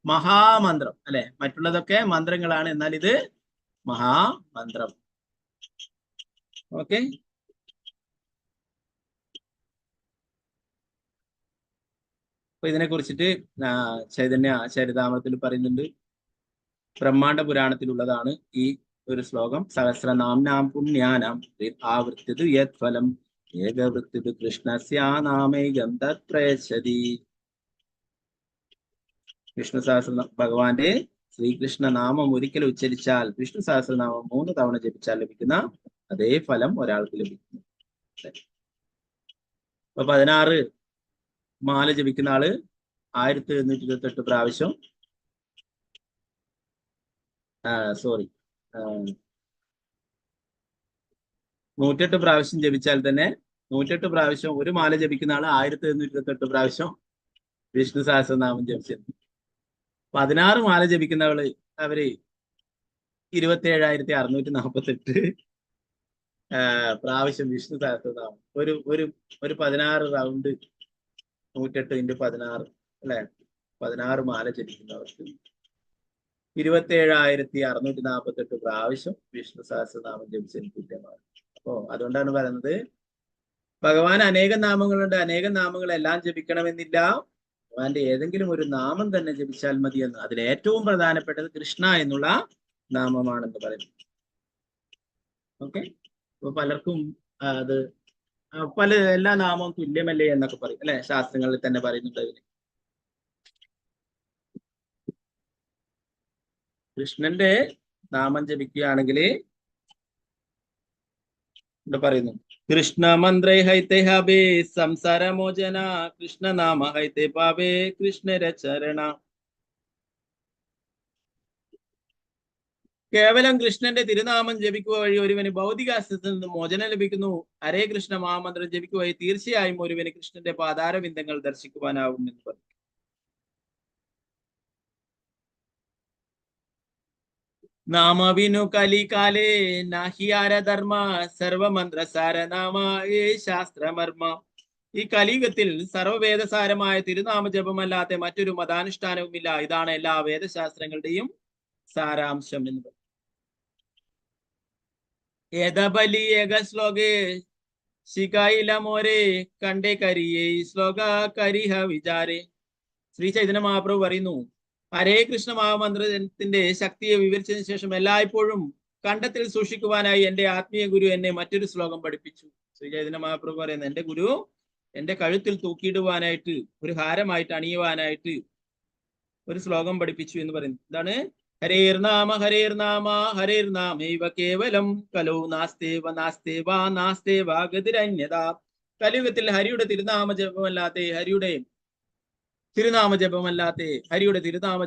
മഹാമന്ത്രം അല്ലെ. മറ്റുള്ളതൊക്കെ മന്ത്രങ്ങളാണ്, എന്നാൽ ഇത് മഹാമന്ത്രം. ഓക്കെ. അപ്പൊ ഇതിനെ കുറിച്ചിട്ട് ചൈതന്യ ചരിതാമൃതത്തിൽ പറയുന്നുണ്ട്. ബ്രഹ്മാണ്ഡ പുരാണത്തിലുള്ളതാണ് ഈ ഒരു ശ്ലോകം. സഹസ്രനാംനാം പുണ്യാനാം ആവൃത്തിതു യത് ഫലം ഏകവൃത്തിതു കൃഷ്ണസ്യ നാമൈകം തത് പ്രയച്ഛതി. വിഷ്ണു സഹസ്ര ഭഗവാന്റെ ശ്രീകൃഷ്ണ നാമം ഒരിക്കൽ ഉച്ചരിച്ചാൽ വിഷ്ണു സഹസ്രനാമം 3 തവണ ജപിച്ചാൽ ലഭിക്കുന്ന അതേ ഫലം ഒരാൾക്ക് ലഭിക്കുന്നു. അപ്പൊ 16 മാല ജപിക്കുന്ന ആള് 1128 പ്രാവശ്യം 108 പ്രാവശ്യം ജപിച്ചാൽ തന്നെ 108 പ്രാവശ്യം ഒരു മാല ജപിക്കുന്ന ആള് 1128 പ്രാവശ്യം വിഷ്ണു സഹസ്രനാമം ജപിച്ചിരുന്നു. 16 മാല ജപിക്കുന്നവള് അവര് 27,648 പ്രാവശ്യം വിഷ്ണു സഹസ്രനാമം ഒരു 16 റൗണ്ട് 108 × 16 അല്ലെ 16 മാല ജപിക്കുന്നവർക്ക് 27,648 പ്രാവശ്യം വിഷ്ണു സഹസ്രനാമം ജപിച്ചതിന് തുല്യമാണ്. അപ്പോ അതുകൊണ്ടാണ് പറയുന്നത് ഭഗവാൻ അനേകം നാമങ്ങളുണ്ട്, അനേകം നാമങ്ങൾ എല്ലാം ജപിക്കണമെന്നില്ല, ഭഗവാന്റെ ഏതെങ്കിലും ഒരു നാമം തന്നെ ജപിച്ചാൽ മതി എന്ന്. അതിൽ ഏറ്റവും പ്രധാനപ്പെട്ടത് കൃഷ്ണ എന്നുള്ള നാമമാണെന്ന് പറയുന്നു. ഓക്കെ, അപ്പൊ പലർക്കും അത് എല്ലാ നാമവും തുല്യമല്ലേ എന്നൊക്കെ പറയും അല്ലെ, ശാസ്ത്രങ്ങളിൽ തന്നെ പറയുന്നുണ്ട്. അതിന് കൃഷ്ണന്റെ നാമം ജപിക്കുകയാണെങ്കിൽ ഇവിടെ പറയുന്നു കൃഷ്ണ മന്ത്രേ ഹൈത്തെ ഹബേ സംസാരമോചന കൃഷ്ണ നാമ ഹൈത്തെ പാപേ കൃഷ്ണരചരണ. കേവലം കൃഷ്ണന്റെ തിരുനാമം ജപിക്കുക വഴി ഒരുവന് ഭൗതിക അസ്തിത്വത്തിൽ നിന്ന് മോചനം ലഭിക്കുന്നു. ഹരേ കൃഷ്ണ മഹാമന്ത്രം ജപിക്കുക വഴി തീർച്ചയായും ഒരുവന് കൃഷ്ണന്റെ പാതാരബിന്ദങ്ങൾ ദർശിക്കുവാനാവും എന്ന് പറഞ്ഞു. നാമവിനു കലികാലേ നാഹിയാര ധർമ്മ സർവമന്ത്ര സാരനാമ ഏ ശാസ്ത്രമർമ്മ. ഈ കലിയുഗത്തിൽ സർവവേദസാരമായ തിരുനാമ ജപമല്ലാത്ത മറ്റൊരു മതാനുഷ്ഠാനവുമില്ല. ഇതാണ് എല്ലാ വേദശാസ്ത്രങ്ങളുടെയും സാരാംശം എന്ന് പറയും. ഏതബലി ഏക ശ്ലോകേ ശിഖായില മോരെ കണ്ടേ കരിയേ ശ്ലോക കരിഹ വിചാരേ. ശ്രീ ചൈതന്യ മഹാപ്രഭു പറയുന്നു, ഹരേ കൃഷ്ണ മഹാമന്ത്രത്തിന്റെ ശക്തിയെ വിവരിച്ചതിന് ശേഷം എല്ലായ്പ്പോഴും കണ്ടത്തിൽ സൂക്ഷിക്കുവാനായി എന്റെ ആത്മീയ ഗുരു എന്നെ മറ്റൊരു ശ്ലോകം പഠിപ്പിച്ചു. ശ്രീ ചൈതന്യ മഹാപ്രഭു പറയുന്നത് എന്റെ ഗുരു എന്റെ കഴുത്തിൽ തൂക്കിയിടുവാനായിട്ട് ഒരു ഹാരമായിട്ട് അണിയുവാനായിട്ട് ഒരു ശ്ലോകം പഠിപ്പിച്ചു എന്ന് പറയുന്നു. എന്താണ്? ഹരേർനാമ ഹരേർനാമ ഹരേർനാമൈവ കേവലം കലോ നാസ്തേവ നാസ്തേവ നാസ്തേവ ഗതിരന്യത. കലിയുഗത്തിൽ ഹരിയുടെ തിരുനാമ ജപമല്ലാത്ത ഹരിയുടെ തിരുനാമ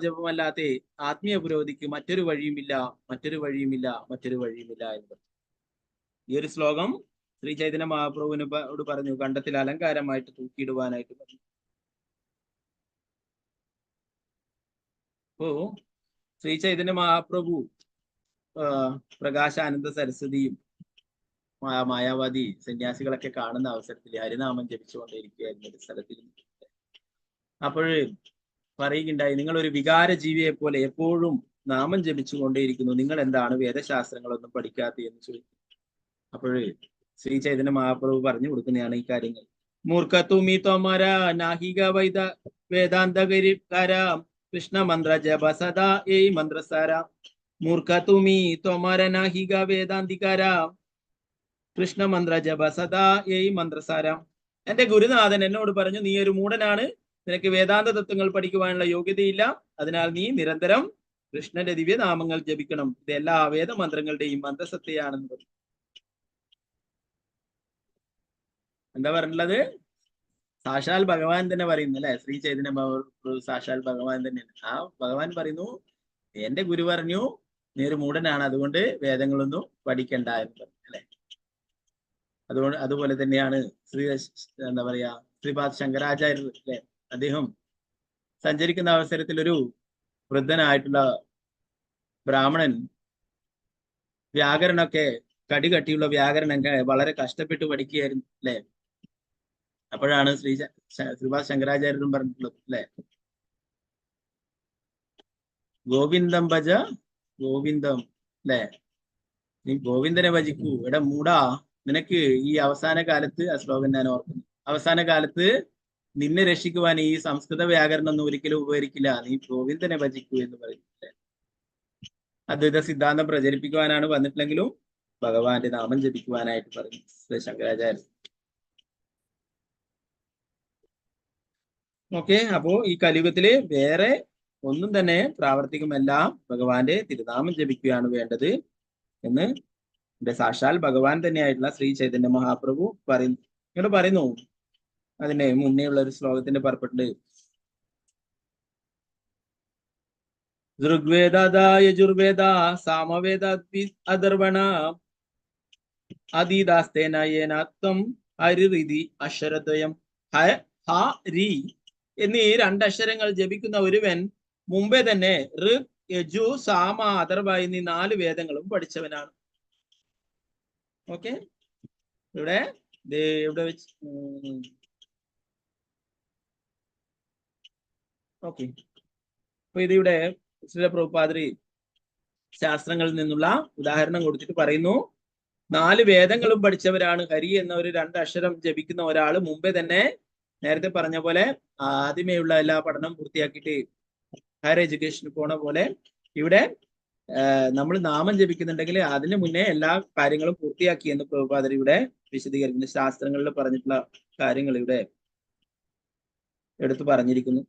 ജപമല്ലാത്ത ആത്മീയ പുരോഗതിക്ക് മറ്റൊരു വഴിയുമില്ല എന്ന് പറഞ്ഞു. ഈ ഒരു ശ്ലോകം ശ്രീ ചൈതന്യ മഹാപ്രഭുവിനോട് പറഞ്ഞു, കണ്ടത്തിൽ അലങ്കാരമായിട്ട് തൂക്കിയിടുവാനായിട്ട് പറഞ്ഞു. അപ്പോ ശ്രീ ചൈതന്യ മഹാപ്രഭു പ്രകാശാനന്ദ സരസ്വതിയും മായാവാദി സന്യാസികളൊക്കെ കാണുന്ന അവസരത്തിൽ ഹരിനാമം ജപിച്ചുകൊണ്ടേയിരിക്കുകയായിരുന്നു ഒരു സ്ഥലത്തിൽ. അപ്പോൾ പറയുകയുണ്ടായി, നിങ്ങൾ ഒരു വികാര ജീവിയെ പോലെ എപ്പോഴും നാമം ജപിച്ചുകൊണ്ടേയിരിക്കുന്നു, നിങ്ങൾ എന്താണ് വേദശാസ്ത്രങ്ങളൊന്നും പഠിക്കാത്ത എന്ന് ചോദിക്കും. അപ്പോൾ ശ്രീ ചൈതന്യ മഹാപ്രഭു പറഞ്ഞു കൊടുക്കുന്നതാണ് ഈ കാര്യങ്ങൾ. മൂർഖത്തുമി തൊമര നാഹിക വേദാന്തകരിക്കാര കൃഷ്ണ മന്ത്ര ജപ സദാ ഏ മന്ത്രസാര. മൂർഖത്തുമി തൊമര നാഹിക വേദാന്തികാര കൃഷ്ണ മന്ത്ര ജപ സദാ ഏ മന്ത്രസാര. എന്റെ ഗുരുനാഥൻ എന്നോട് പറഞ്ഞു, നീ ഒരു മൂഢനാണ്, നിനക്ക് വേദാന്ത തത്വങ്ങൾ പഠിക്കുവാനുള്ള യോഗ്യതയില്ല, അതിനാൽ നീ നിരന്തരം കൃഷ്ണന്റെ ദിവ്യനാമങ്ങൾ ജപിക്കണം, ഇത് എല്ലാ വേദമന്ത്രങ്ങളുടെയും മന്ത്രസത്തയാണെന്ന് പറഞ്ഞു. എന്താ പറഞ്ഞുള്ളത്? സാക്ഷാൽ ഭഗവാൻ തന്നെ പറയുന്നു അല്ലെ, ശ്രീ ചൈതന്യ സാക്ഷാൽ ഭഗവാൻ തന്നെയാണ്. ആ ഭഗവാൻ പറയുന്നു, എന്റെ ഗുരു പറഞ്ഞു നീ ഒരു മൂഢനാണ്, അതുകൊണ്ട് വേദങ്ങളൊന്നും പഠിക്കണ്ട എന്ന് പറഞ്ഞു അല്ലെ. അതുപോലെ തന്നെയാണ് എന്താ പറയാ ശ്രീപാദ് ശങ്കരാചാര്യർ അല്ലെ, അദ്ദേഹം സഞ്ചരിക്കുന്ന അവസരത്തിൽ ഒരു വൃദ്ധനായിട്ടുള്ള ബ്രാഹ്മണൻ വ്യാകരണമൊക്കെ കടികട്ടിയുള്ള വ്യാകരണമൊക്കെ വളരെ കഷ്ടപ്പെട്ട് പഠിക്കുകയായിരുന്നു അല്ലെ. അപ്പോഴാണ് ശ്രീപാദ് ശങ്കരാചാര്യരും പറഞ്ഞിട്ടുള്ളത് അല്ലെ, ഗോവിന്ദം ഭജ ഗോവിന്ദം അല്ലെ, നീ ഗോവിന്ദനെ ഭജിക്കൂ. എടാ മൂടാ, നിനക്ക് ഈ അവസാന കാലത്ത്, ആ ശ്ലോകം ഞാൻ ഓർക്കുന്നു, അവസാന കാലത്ത് നിന്നെ രക്ഷിക്കുവാൻ ഈ സംസ്കൃത വ്യാകരണം ഒന്നും ഒരിക്കലും ഉപകരിക്കില്ല, നീ ഗോവിന്ദനെ ഭജിക്കൂ എന്ന് പറയുന്നില്ലേ. അദ്വൈത സിദ്ധാന്തം പ്രചരിപ്പിക്കുവാനാണ് വന്നിട്ടില്ലെങ്കിലും ഭഗവാന്റെ നാമം ജപിക്കുവാനായിട്ട് പറഞ്ഞു ശ്രീ ശങ്കരാചാര്യർ. ഓക്കെ, അപ്പോ ഈ കലിയുഗത്തില് വേറെ ഒന്നും തന്നെ പ്രാവർത്തികമല്ല, ഭഗവാന്റെ തിരുനാമം ജപിക്കുകയാണ് വേണ്ടത് എന്ന് ഇവിടെ സാക്ഷാൽ ഭഗവാൻ തന്നെയായിട്ടുള്ള ശ്രീ ചൈതന്യ മഹാപ്രഭു പറയുന്നു. ഇങ്ങനെ പറയുന്നു. അതിന്റെ മുന്നേ ഉള്ള ഒരു ശ്ലോകത്തിന്റെ പർപ്പട്ടുണ്ട്. ഋഗ്വേദ യജുർവേദ സാമവേദ അഥർവണ അതീതാസ്തേന യേനാത്വം ഹരിരിതി അക്ഷരദ്വയം ഹ രി എന്നീ രണ്ടക്ഷരങ്ങൾ ജപിക്കുന്ന ഒരുവൻ മുമ്പേ തന്നെ ഋഗ് യജു സാമ അഥർവ എന്നീ 4 വേദങ്ങളും പഠിച്ചവനാണ്. ഓക്കെ, ഇവിടെ ഇവിടെ വെച്ച് ഓക്കെ. അപ്പൊ ഇതിവിടെ ശ്രീല പ്രഭുപാദരി ശാസ്ത്രങ്ങളിൽ നിന്നുള്ള ഉദാഹരണം കൊടുത്തിട്ട് പറയുന്നു, 4 വേദങ്ങളും പഠിച്ചവരാണ് ഹരി എന്ന ഒരു 2 അക്ഷരം ജപിക്കുന്ന ഒരാൾ മുമ്പേ തന്നെ നേരത്തെ പറഞ്ഞ പോലെ ആദ്യമേയുള്ള എല്ലാ പഠനം പൂർത്തിയാക്കിയിട്ട് ഹയർ എഡ്യൂക്കേഷന് പോണ പോലെ ഇവിടെ നമ്മൾ നാമം ജപിക്കുന്നുണ്ടെങ്കിൽ അതിന് മുന്നേ എല്ലാ കാര്യങ്ങളും പൂർത്തിയാക്കി എന്ന് പ്രഭുപാദർ ഇവിടെ വിശദീകരിക്കുന്നു. ശാസ്ത്രങ്ങളിൽ പറഞ്ഞിട്ടുള്ള കാര്യങ്ങൾ ഇവിടെ എടുത്തു പറഞ്ഞിരിക്കുന്നു.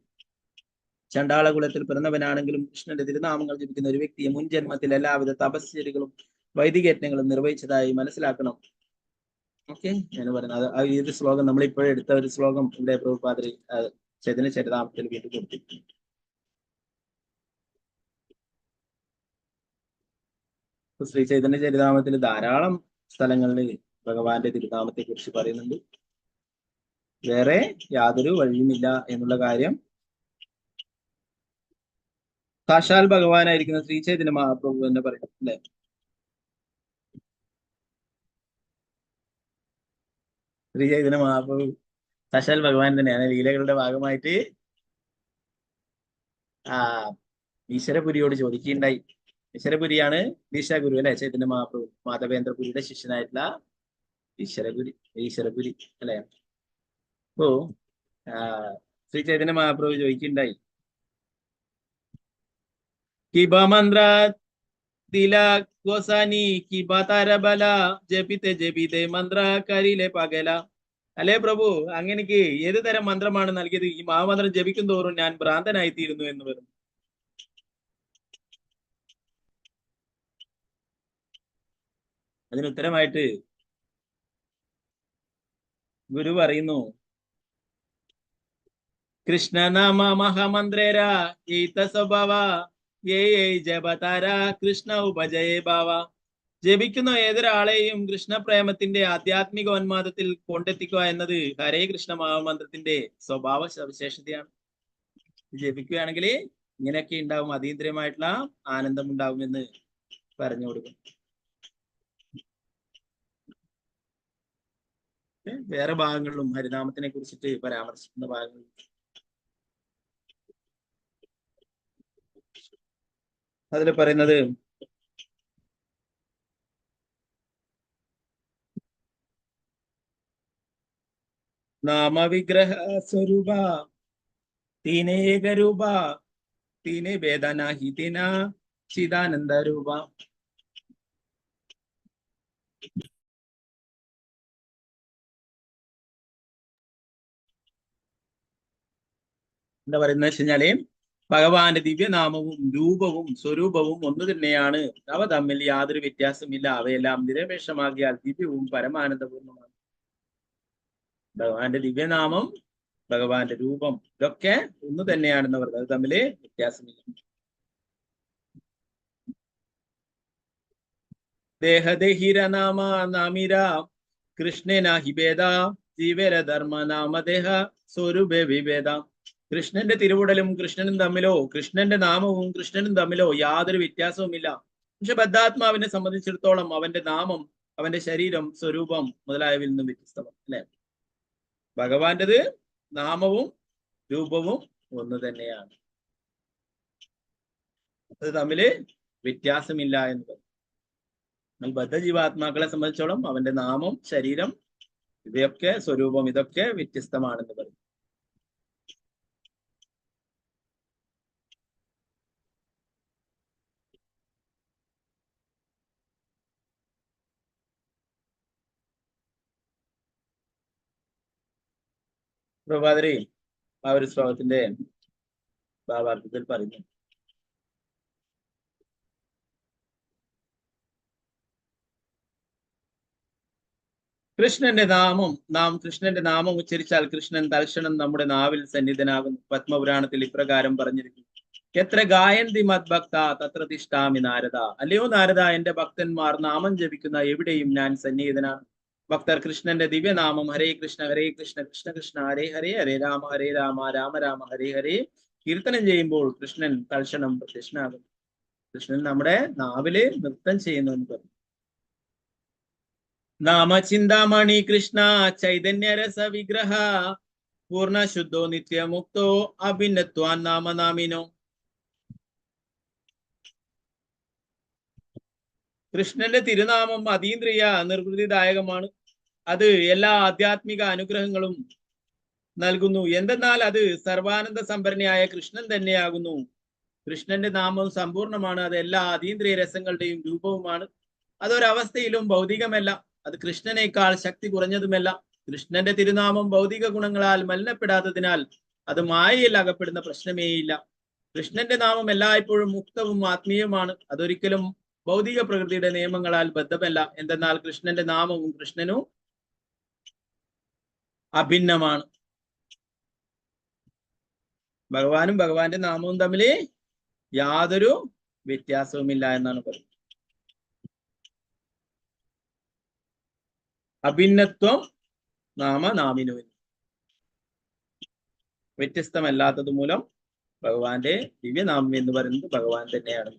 ചണ്ടാളകുലത്തിൽ പിറന്നവനാണെങ്കിലും കൃഷ്ണന്റെ തിരുനാമങ്ങൾ ജപിക്കുന്ന ഒരു വ്യക്തിയെ മുൻ ജന്മത്തിൽ എല്ലാവിധ തപശ്ചര്യകളും വൈദികയജ്ഞങ്ങളും നിർവഹിച്ചതായി മനസ്സിലാക്കണം. ഓക്കെ, ഞാൻ പറയുന്നത് ഈ ഒരു ശ്ലോകം നമ്മൾ ഇപ്പോഴും എടുത്ത ഒരു ശ്ലോകം ഇവിടെ പ്രഭുപാദർ ചൈതന്യ ചരിതാമത്തിൽ വീണ്ടും കൊടുത്തിട്ടുണ്ട്. ശ്രീ ചൈതന്യ ചരിതാമത്തിൽ ധാരാളം സ്ഥലങ്ങളിൽ ഭഗവാന്റെ തിരുനാമത്തെ കുറിച്ച് പറയുന്നുണ്ട്. വേറെ യാതൊരു വഴിയുമില്ല എന്നുള്ള കാര്യം സാക്ഷാൽ ഭഗവാനായിരിക്കുന്ന ശ്രീ ചൈതന്യ മഹാപ്രഭു എന്ന് പറയുന്നത് അല്ലെ. ശ്രീ ചൈതന്യ മഹാപ്രഭു സാക്ഷാൽ ഭഗവാൻ തന്നെയാണ്. ലീലകളുടെ ഭാഗമായിട്ട് ഈശ്വരപുരിയോട് ചോദിക്കുകയുണ്ടായി. ഈശ്വരപുരിയാണ് ദീക്ഷാഗുരു അല്ലെ, ചൈതന്യ മഹാപ്രഭു മാധവേന്ദ്രപുരിയുടെ ശിഷ്യനായിട്ടുള്ള ഈശ്വരപുരി അല്ലെ. അപ്പോ ശ്രീ ചൈതന്യ മഹാപ്രഭു ചോദിക്കുകയുണ്ടായി, കിബ മന്ത്ര തില ഗോസാനി കിബ തരബല ജപിത്തെ ജപിത്തെ മന്ത്ര കരിലെ പകല. അല്ലേ പ്രഭു, അങ്ങനെക്ക് ഏത് തരം മന്ത്രമാണ് നൽകിയത്? ഈ മഹാമന്ത്രം ജപിക്കും തോറും ഞാൻ ഭ്രാന്തനായി തീരുന്നു എന്ന് പറഞ്ഞു. അതിനുത്തരമായിട്ട് ഗുരു പറയുന്നു, കൃഷ്ണനാമ മഹാമന്ത്രേര ഈത സ്വഭാവ ജപതാര കൃഷ്ണ ഉപജയ ഭാവ. ജപിക്കുന്ന ഏതൊരാളെയും കൃഷ്ണപ്രേമത്തിന്റെ ആധ്യാത്മിക ഉന്മാദത്തിൽ കൊണ്ടെത്തിക്കുക എന്നത് ഹരേ കൃഷ്ണ മഹാമന്ത്രത്തിന്റെ സ്വഭാവ സവിശേഷതയാണ്. ജപിക്കുകയാണെങ്കിൽ ഇങ്ങനെയൊക്കെ ഉണ്ടാവും, അതീന്ദ്രിയമായിട്ടുള്ള ആനന്ദം ഉണ്ടാവുമെന്ന് പറഞ്ഞു കൊടുക്കും. വേറെ ഭാഗങ്ങളിലും ഹരിനാമത്തിനെ കുറിച്ചിട്ട് പരാമർശിക്കുന്ന ഭാഗങ്ങൾ അതിൽ പറയുന്നത്, നാമവിഗ്രഹ സ്വരൂപ തീനേക രൂപ തീനെ വേദനാഹി തീന ചിദാനന്ദ രൂപ. എന്താ പറയുന്നത് വെച്ച് കഴിഞ്ഞാല് ഭഗവാന്റെ ദിവ്യനാമവും രൂപവും സ്വരൂപവും ഒന്ന് തന്നെയാണ്. അവ തമ്മിൽ യാതൊരു വ്യത്യാസമില്ല. അവയെല്ലാം നിരപേക്ഷമാകിയാൽ ദിവ്യവും പരമാനന്ദപൂർണ്ണമാണ്. ഭഗവാന്റെ ദിവ്യനാമം, ഭഗവാന്റെ രൂപം, ഇതൊക്കെ ഒന്ന് തന്നെയാണെന്ന് പറഞ്ഞത്. അത് തമ്മില് വ്യത്യാസമില്ല. ദേഹദേഹിരനാമ നാമിര കൃഷ്ണേന ഹിഭേദ ജീവര ധർമ്മ നാമദേഹ സ്വരൂപേ വിഭേദ. കൃഷ്ണന്റെ തിരുവുടലും കൃഷ്ണനും തമ്മിലോ കൃഷ്ണന്റെ നാമവും കൃഷ്ണനും തമ്മിലോ യാതൊരു വ്യത്യാസവുമില്ല. പക്ഷെ ബദ്ധാത്മാവിനെ സംബന്ധിച്ചിടത്തോളം അവന്റെ നാമം, അവന്റെ ശരീരം, സ്വരൂപം മുതലായവയിൽ നിന്നും വ്യത്യസ്തമാണ് അല്ലെ. ഭഗവാന്റേത് നാമവും രൂപവും ഒന്ന് തന്നെയാണ്. അത് തമ്മില് വ്യത്യാസമില്ല എന്ന് പറയും. എന്നാൽ ബദ്ധജീവാത്മാക്കളെ സംബന്ധിച്ചോളം അവന്റെ നാമം, ശരീരം, ഇവയൊക്കെ സ്വരൂപം, ഇതൊക്കെ വ്യത്യസ്തമാണെന്ന് പറയും. പ്രഭാതരി ആ ഒരു ശ്ലോകത്തിന്റെ ഭാവാർത്ഥത്തിൽ പറഞ്ഞു. കൃഷ്ണന്റെ നാമം കൃഷ്ണന്റെ നാമം ഉച്ചരിച്ചാൽ കൃഷ്ണൻ തൽക്ഷണം നമ്മുടെ നാവിൽ സന്നിധനാകുന്നു. പത്മപുരാണത്തിൽ ഇപ്രകാരം പറഞ്ഞിരിക്കുന്നു: എത്ര ഗായന്തി മദ്ഭക്ത തത്ര തിഷ്ഠാമി നാരദ. അല്ലയോ നാരദ, എന്റെ ഭക്തന്മാർ നാമം ജപിക്കുന്ന എവിടെയും ഞാൻ സന്നിഹിതനാണ്. ഭക്തർ കൃഷ്ണന്റെ ദിവ്യനാമം ഹരേ കൃഷ്ണ കൃഷ്ണ കൃഷ്ണ ഹരേ ഹരേ ഹരേ രാമ രാമ രാമ ഹരേ ഹരേ കീർത്തനം ചെയ്യുമ്പോൾ കൃഷ്ണൻ തൽക്ഷണം പ്രത്യക്ഷനാകും. കൃഷ്ണൻ നമ്മുടെ നാവില് നൃത്തം ചെയ്യുന്നു എന്ന് പറഞ്ഞു. നാമചിന്താമണി കൃഷ്ണ ചൈതന്യരസ വിഗ്രഹ പൂർണ്ണശുദ്ധോ നിത്യമുക്തോ അഭിന്നത്വാൻ നാമനാമിനോ. കൃഷ്ണന്റെ തിരുനാമം അതീന്ദ്രിയ നിർവൃതിദായകമാണ്. അത് എല്ലാ ആധ്യാത്മിക അനുഗ്രഹങ്ങളും നൽകുന്നു. എന്തെന്നാൽ അത് സർവാനന്ദ സംഭരണിയായ കൃഷ്ണൻ തന്നെയാകുന്നു. കൃഷ്ണന്റെ നാമം സമ്പൂർണമാണ്. അത് എല്ലാ അതീന്ദ്രിയ രസങ്ങളുടെയും രൂപവുമാണ്. അതൊരവസ്ഥയിലും ഭൗതികമല്ല. അത് കൃഷ്ണനേക്കാൾ ശക്തി കുറഞ്ഞതുമല്ല. കൃഷ്ണന്റെ തിരുനാമം ഭൗതിക ഗുണങ്ങളാൽ മലിനപ്പെടാത്തതിനാൽ അത് മായയിൽ അകപ്പെടുന്ന പ്രശ്നമേയില്ല. കൃഷ്ണന്റെ നാമം എല്ലായ്പ്പോഴും മുക്തവും ആത്മീയവുമാണ്. അതൊരിക്കലും ഭൗതിക പ്രകൃതിയുടെ നിയമങ്ങളാൽ ബദ്ധമല്ല. എന്തെന്നാൽ കൃഷ്ണന്റെ നാമവും കൃഷ്ണനും അഭിന്നമാണ്. ഭഗവാനും ഭഗവാന്റെ നാമവും തമ്മിൽ യാതൊരു വ്യത്യാസവുമില്ല എന്നാണ് പറയുന്നത്. അഭിന്നത്വം നാമനാമിനു, വ്യത്യസ്തമല്ലാത്തത് മൂലം ഭഗവാന്റെ ദിവ്യനാമം എന്ന് പറയുന്നത് ഭഗവാൻ തന്നെയാണ്.